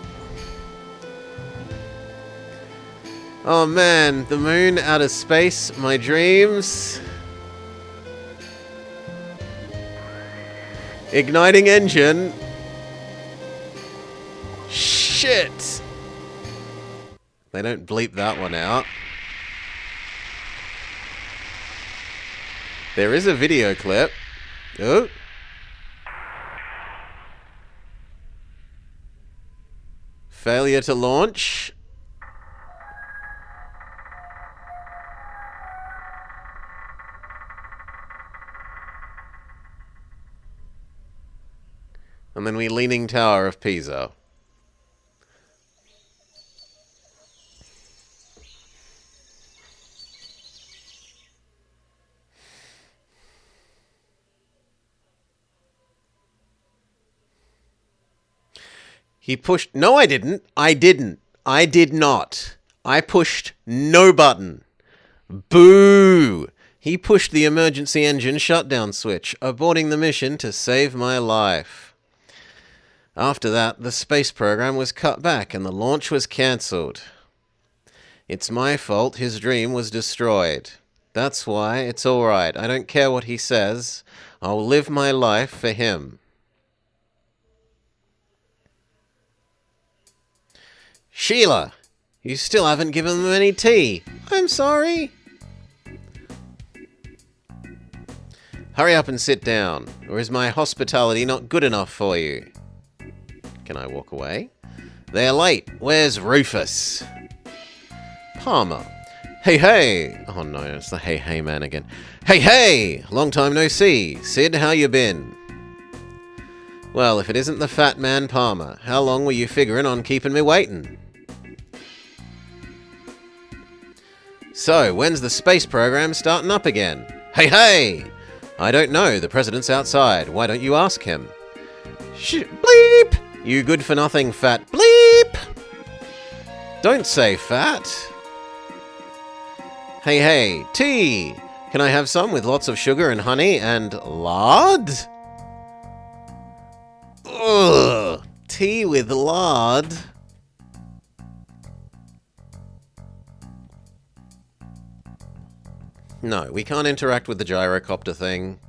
Oh man, the moon, outer space, my dreams. Igniting engine. Shit. They don't bleep that one out. There is a video clip. Oh. Failure to launch. And then we Leaning Tower of Pisa. He pushed... No, I didn't. I didn't. I did not. I pushed no button. Boo! He pushed the emergency engine shutdown switch, aborting the mission to save my life. After that, the space program was cut back and the launch was cancelled. It's my fault his dream was destroyed. That's why it's alright. I don't care what he says. I'll live my life for him. Sheila, you still haven't given them any tea. I'm sorry. Hurry up and sit down, or is my hospitality not good enough for you? Can I walk away? They're late. Where's Rufus? Palmer. Hey, hey! Oh no, it's the hey, hey man again. Hey, hey! Long time no see. Sid, how you been? Well, if it isn't the fat man Palmer, how long were you figuring on keeping me waiting? So, when's the space program starting up again? Hey, hey! I don't know, the president's outside. Why don't you ask him? Bleep! You good-for-nothing fat bleep! Don't say fat. Hey, hey, tea! Can I have some with lots of sugar and honey and lard? Ugh! Tea with lard? No, we can't interact with the gyrocopter thing.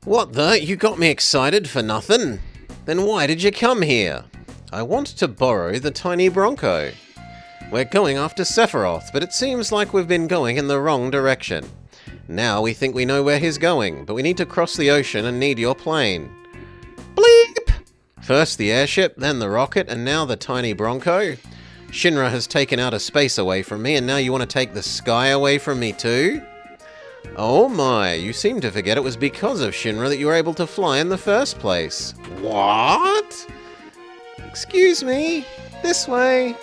What the? You got me excited for nothing? Then why did you come here? I want to borrow the tiny Bronco. We're going after Sephiroth, but it seems like we've been going in the wrong direction. Now we think we know where he's going, but we need to cross the ocean and need your plane. Bleep! First the airship, then the rocket, and now the tiny Bronco. Shinra has taken outer space away from me, and now you want to take the sky away from me too? Oh my, you seem to forget it was because of Shinra that you were able to fly in the first place. What? Excuse me? This way?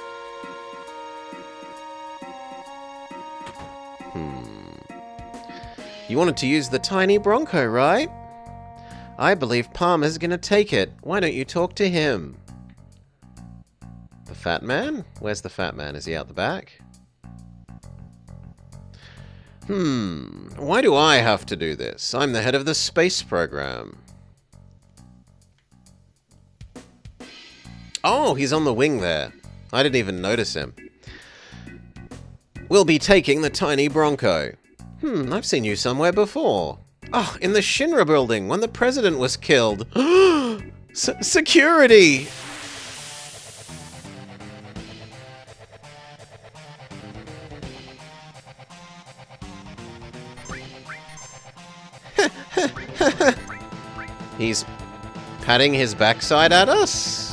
You wanted to use the tiny Bronco, right? I believe Palmer's gonna take it. Why don't you talk to him? The fat man? Where's the fat man? Is he out the back? Why do I have to do this? I'm the head of the space program. Oh, he's on the wing there. I didn't even notice him. We'll be taking the tiny Bronco. I've seen you somewhere before. Oh, in the Shinra building, when the president was killed. Security! He's patting his backside at us?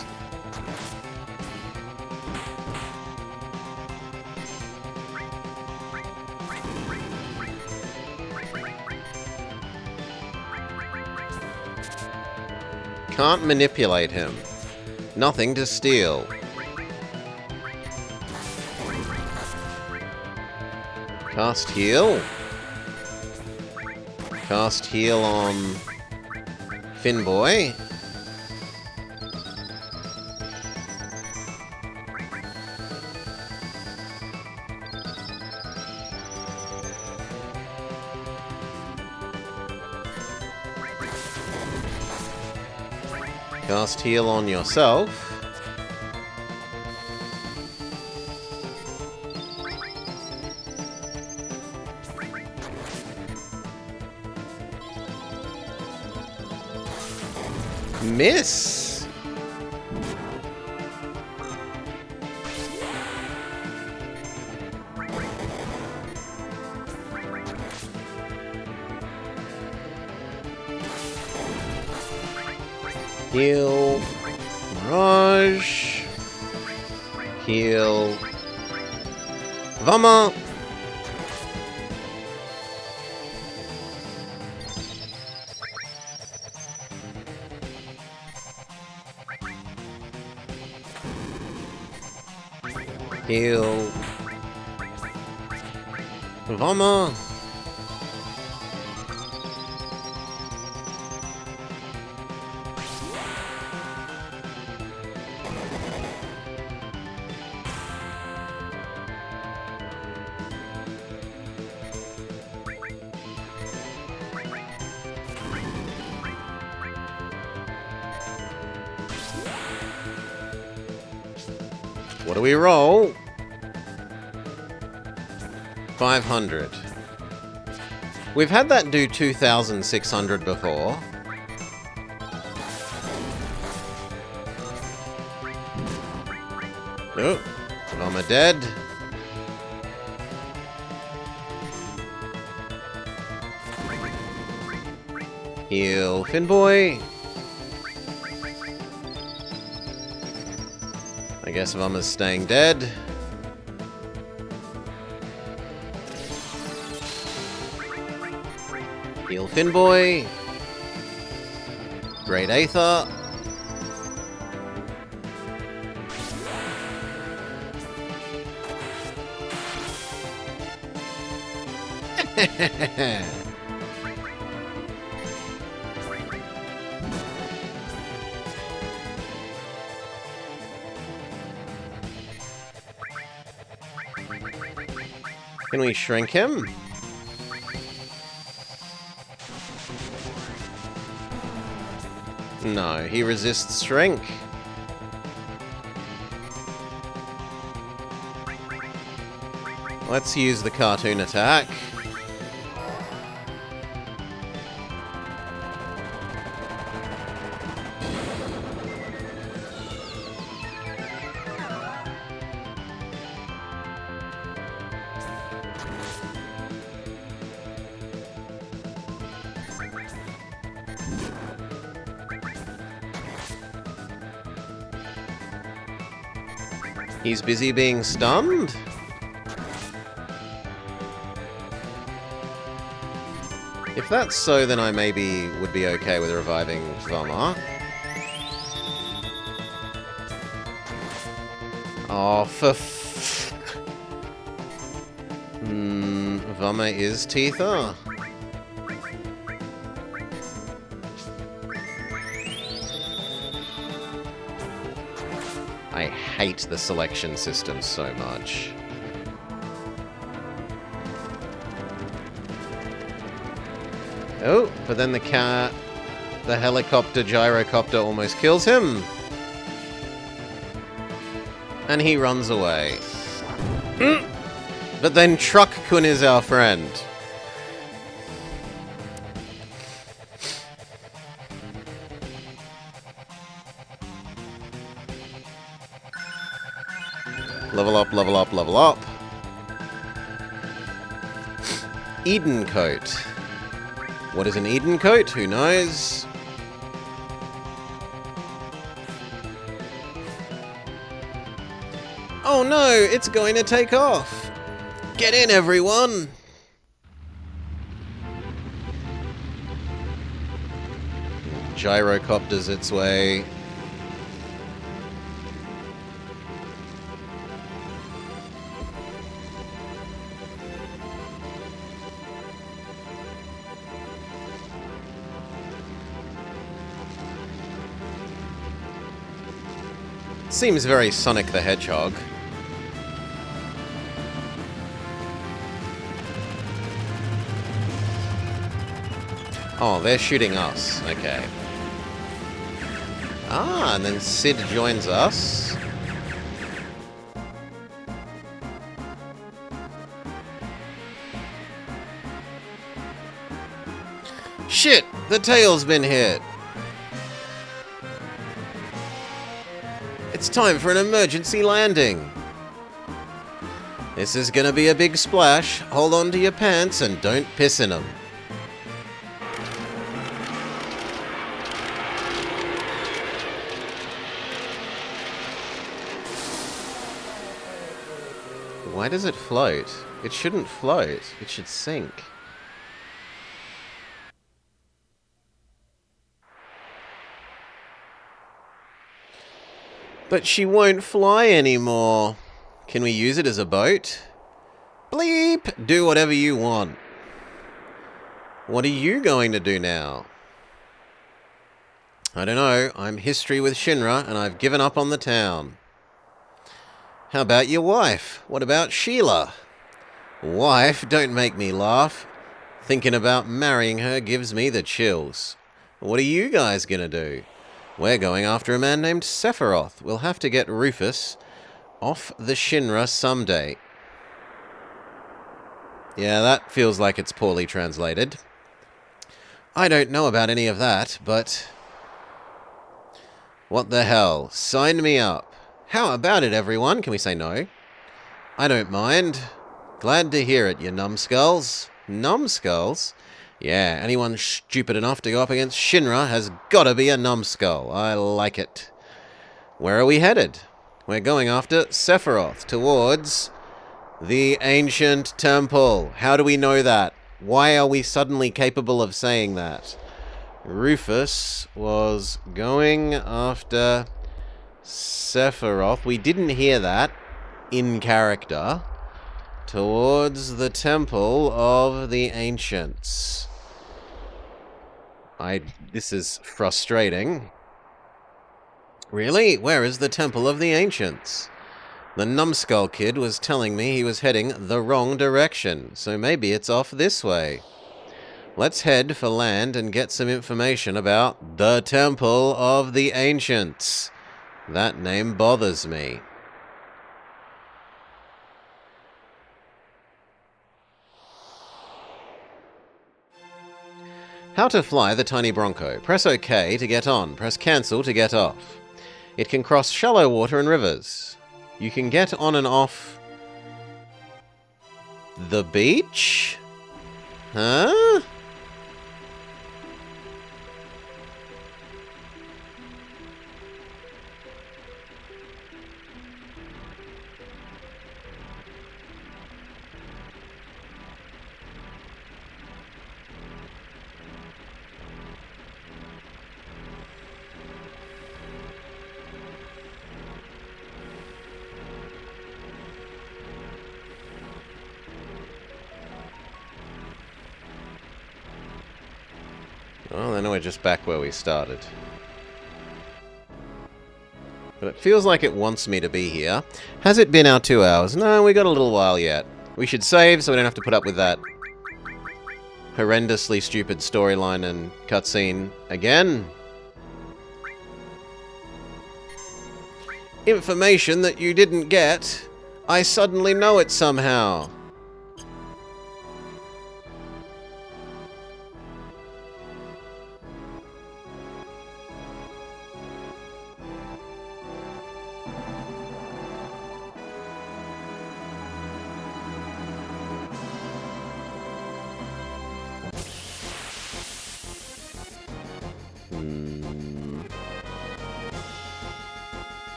Can't manipulate him. Nothing to steal. Cast heal. Cast heal on Finboy. Cast heal on yourself. Miss! Heal. Mirage. Heal. Vama. Heal. Vama. What do we roll? 500. We've had that do 2,600 before. dead. Heal Finboy. I guess Vama's staying dead. Heal Finboy. Great Aether. Can we shrink him? No, he resists shrink. Let's use the cartoon attack. He's busy being stunned? If that's so, then I maybe would be okay with reviving Vama. Oh, for Vama is Teether. I hate the selection system so much. Oh, but then the helicopter gyrocopter almost kills him. And he runs away. But then Truck-kun is our friend. Level up, level up, level up. Eden Coat. What is an Eden Coat? Who knows? Oh no, it's going to take off. Get in, everyone. Gyrocopters its way. Seems very Sonic the Hedgehog. Oh, they're shooting us. Okay. Ah, and then Sid joins us. Shit! The tail's been hit! It's time for an emergency landing. This is gonna be a big splash. Hold on to your pants and don't piss in them. Why does it float? It shouldn't float. It should sink. But she won't fly anymore. Can we use it as a boat? Bleep! Do whatever you want. What are you going to do now? I don't know. I'm history with Shinra, and I've given up on the town. How about your wife? What about Sheila? Wife, don't make me laugh. Thinking about marrying her gives me the chills. What are you guys gonna do? We're going after a man named Sephiroth. We'll have to get Rufus off the Shinra someday. Yeah, that feels like it's poorly translated. I don't know about any of that, but... what the hell? Sign me up. How about it, everyone? Can we say no? I don't mind. Glad to hear it, you numbskulls. Numbskulls? Yeah, anyone stupid enough to go up against Shinra has gotta be a numbskull. I like it. Where are we headed? We're going after Sephiroth, towards the ancient temple. How do we know that? Why are we suddenly capable of saying that? Rufus was going after Sephiroth. We didn't hear that in character. Towards the temple of the ancients. This is frustrating. Really? Where is the temple of the ancients? The numbskull kid was telling me he was heading the wrong direction, so maybe it's off this way. Let's head for land and get some information about the temple of the ancients. That name bothers me. How to fly the tiny Bronco. Press OK to get on. Press cancel to get off. It can cross shallow water and rivers. You can get on and off the beach? Huh? Well, then we're just back where we started. But it feels like it wants me to be here. Has it been our 2 hours? No, we got a little while yet. We should save so we don't have to put up with that horrendously stupid storyline and cutscene again. Information that you didn't get. I suddenly know it somehow.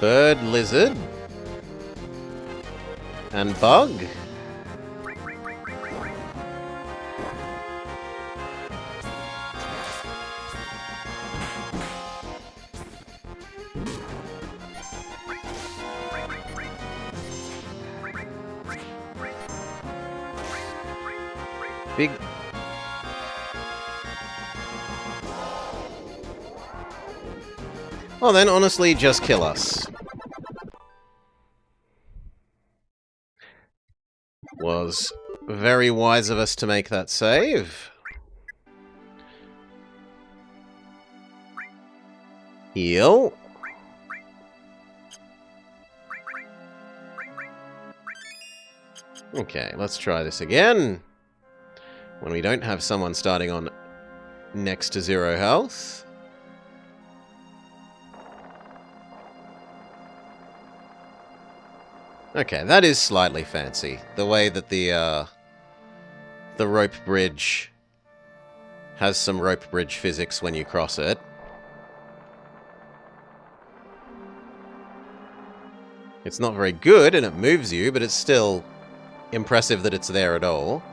Bird, lizard, and bug. Big. Well then, honestly, just kill us. Was very wise of us to make that save. Heal. Okay, let's try this again. When we don't have someone starting on next to 0 health. Okay, that is slightly fancy. The way that the rope bridge has some rope bridge physics when you cross it. It's not very good, and it moves you, but it's still impressive that it's there at all.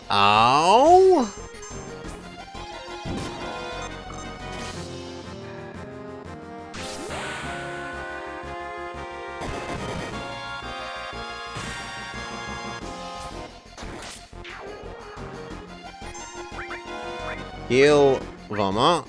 Ow! Heal Vama.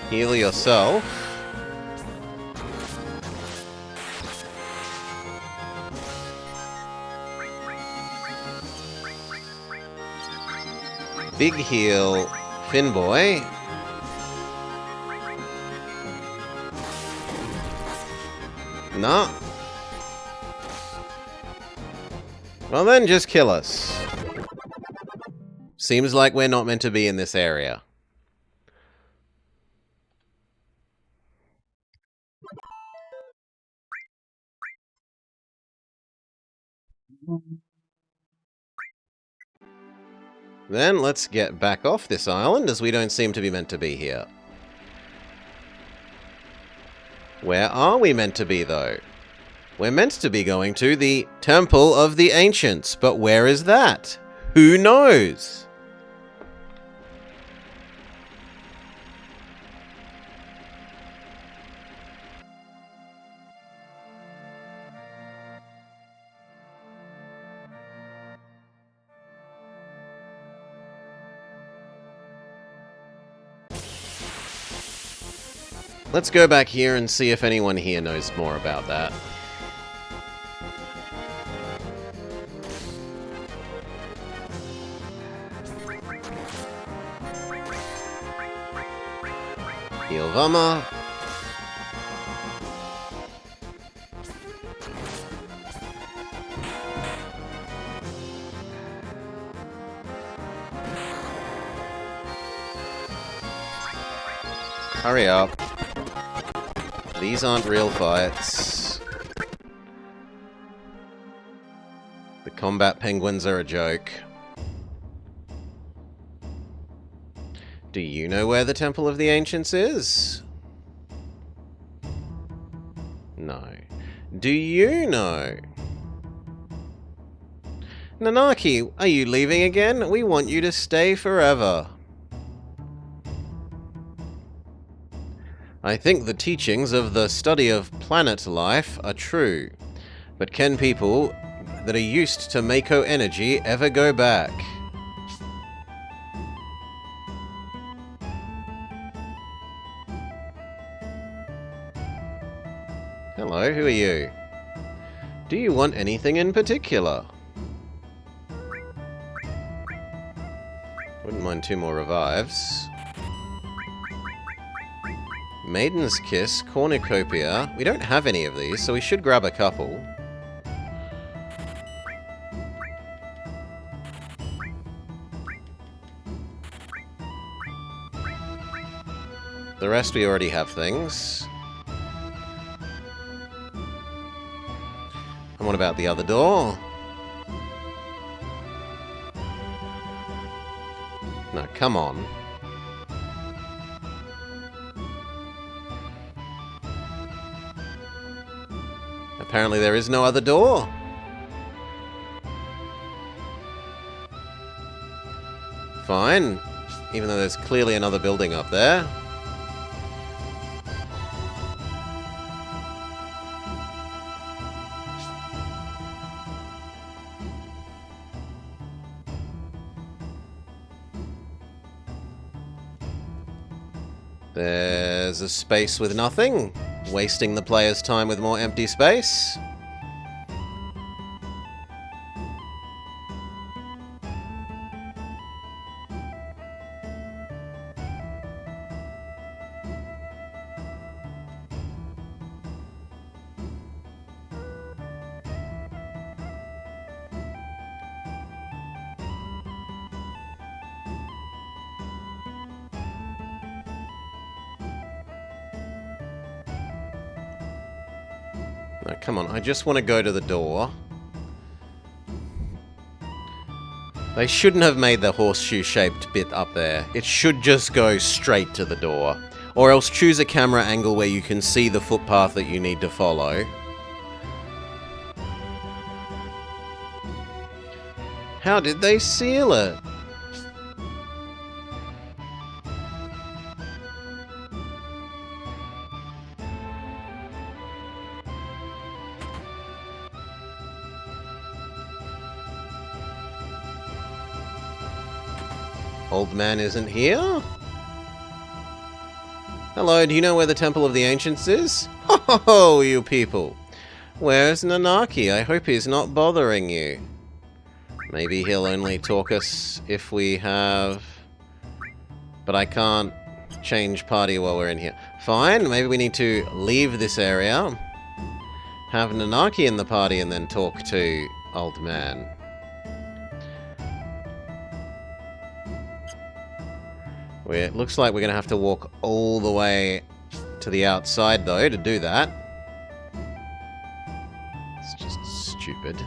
Heal yourself. Big heal, Finboy. Nah. Well then, just kill us. Seems like we're not meant to be in this area. Then let's get back off this island, as we don't seem to be meant to be here. Where are we meant to be, though? We're meant to be going to the Temple of the Ancients, but where is that? Who knows? Let's go back here and see if anyone here knows more about that. Heal Vama. Hurry up. These aren't real fights. The combat penguins are a joke. Do you know where the Temple of the Ancients is? No. Do you know? Nanaki, are you leaving again? We want you to stay forever. I think the teachings of the study of planet life are true, but can people that are used to Mako energy ever go back? Hello, who are you? Do you want anything in particular? Wouldn't mind 2 more revives. Maiden's Kiss, Cornucopia. We don't have any of these, so we should grab a couple. The rest we already have things. And what about the other door? No, come on. Apparently there is no other door. Fine. Even though there's clearly another building up there. There's a space with nothing, wasting the player's time with more empty space. No, come on, I just want to go to the door. They shouldn't have made the horseshoe-shaped bit up there. It should just go straight to the door. Or else choose a camera angle where you can see the footpath that you need to follow. How did they seal it? Old man isn't here? Hello, do you know where the Temple of the Ancients is? Ho ho ho, you people! Where's Nanaki? I hope he's not bothering you. Maybe he'll only talk us if we have... But I can't change party while we're in here. Fine, maybe we need to leave this area, have Nanaki in the party, and then talk to Old Man. It looks like we're going to have to walk all the way to the outside, though, to do that. It's just stupid.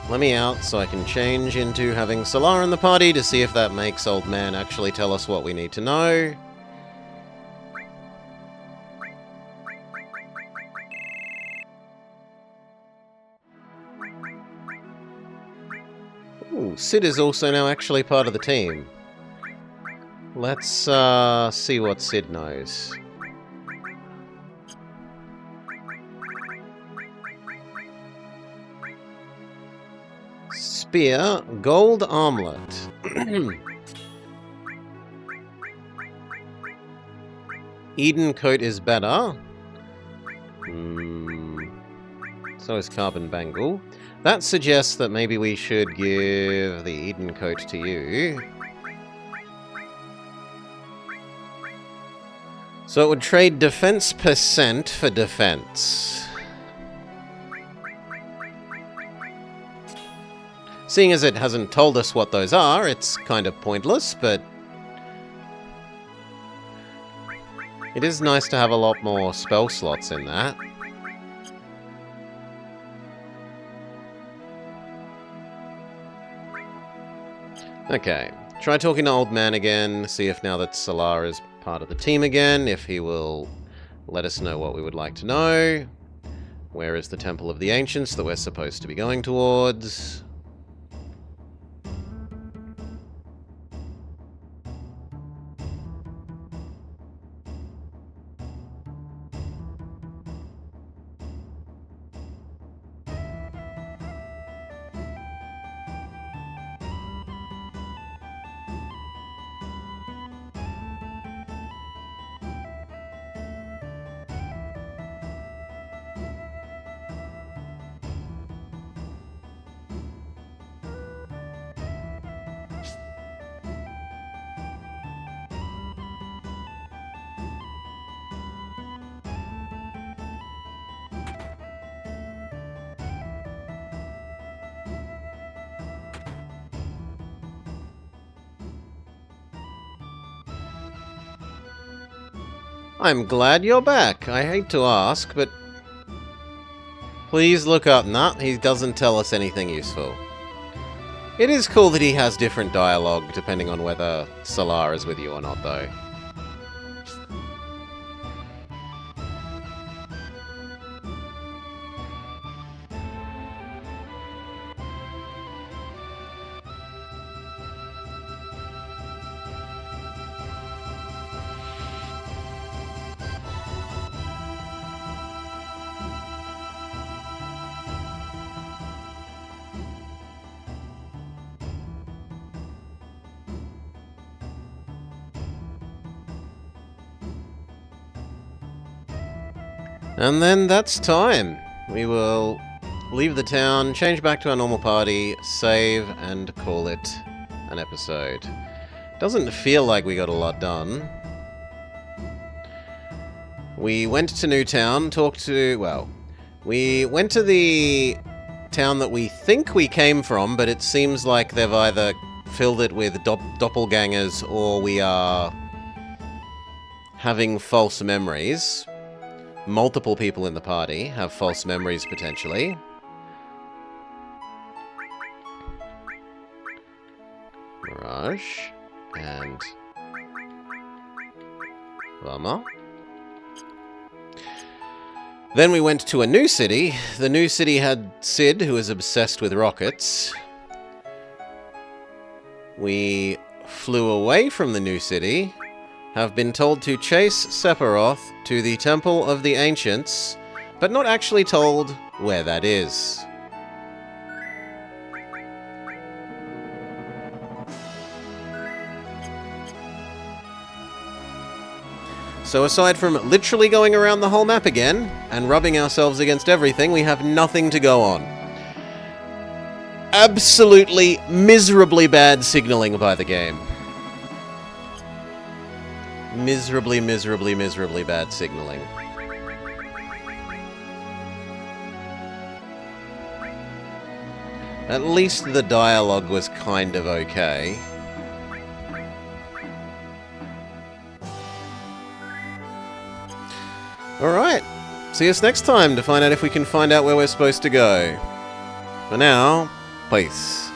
Let me out so I can change into having Solar in the party to see if that makes Old Man actually tell us what we need to know. Ooh, Sid is also now actually part of the team. Let's see what Sid knows. Spear, gold armlet. Eden coat is better. So is carbon bangle. That suggests that maybe we should give the Eden coat to you. So it would trade defense percent for defense. Seeing as it hasn't told us what those are, it's kind of pointless, but it is nice to have a lot more spell slots in that. Okay, try talking to Old Man again, see if now that Solar is part of the team again, if he will let us know what we would like to know. Where is the Temple of the Ancients that we're supposed to be going towards? I'm glad you're back. I hate to ask, but please look up. Nah, he doesn't tell us anything useful. It is cool that he has different dialogue depending on whether Solar is with you or not, though. And then that's time. We will leave the town, change back to our normal party, save, and call it an episode. Doesn't feel like we got a lot done. We went to Newtown, we went to the town that we think we came from, but it seems like they've either filled it with doppelgangers or we are having false memories. Multiple people in the party have false memories, potentially. Push. And... Vama. Then we went to a new city. The new city had Sid, who is obsessed with rockets. We flew away from the new city, have been told to chase Sephiroth to the Temple of the Ancients, but not actually told where that is. So aside from literally going around the whole map again, and rubbing ourselves against everything, we have nothing to go on. Absolutely miserably bad signaling by the game. Miserably bad signaling. At least the dialogue was kind of okay. Alright, see us next time to find out if we can find out where we're supposed to go. For now, peace.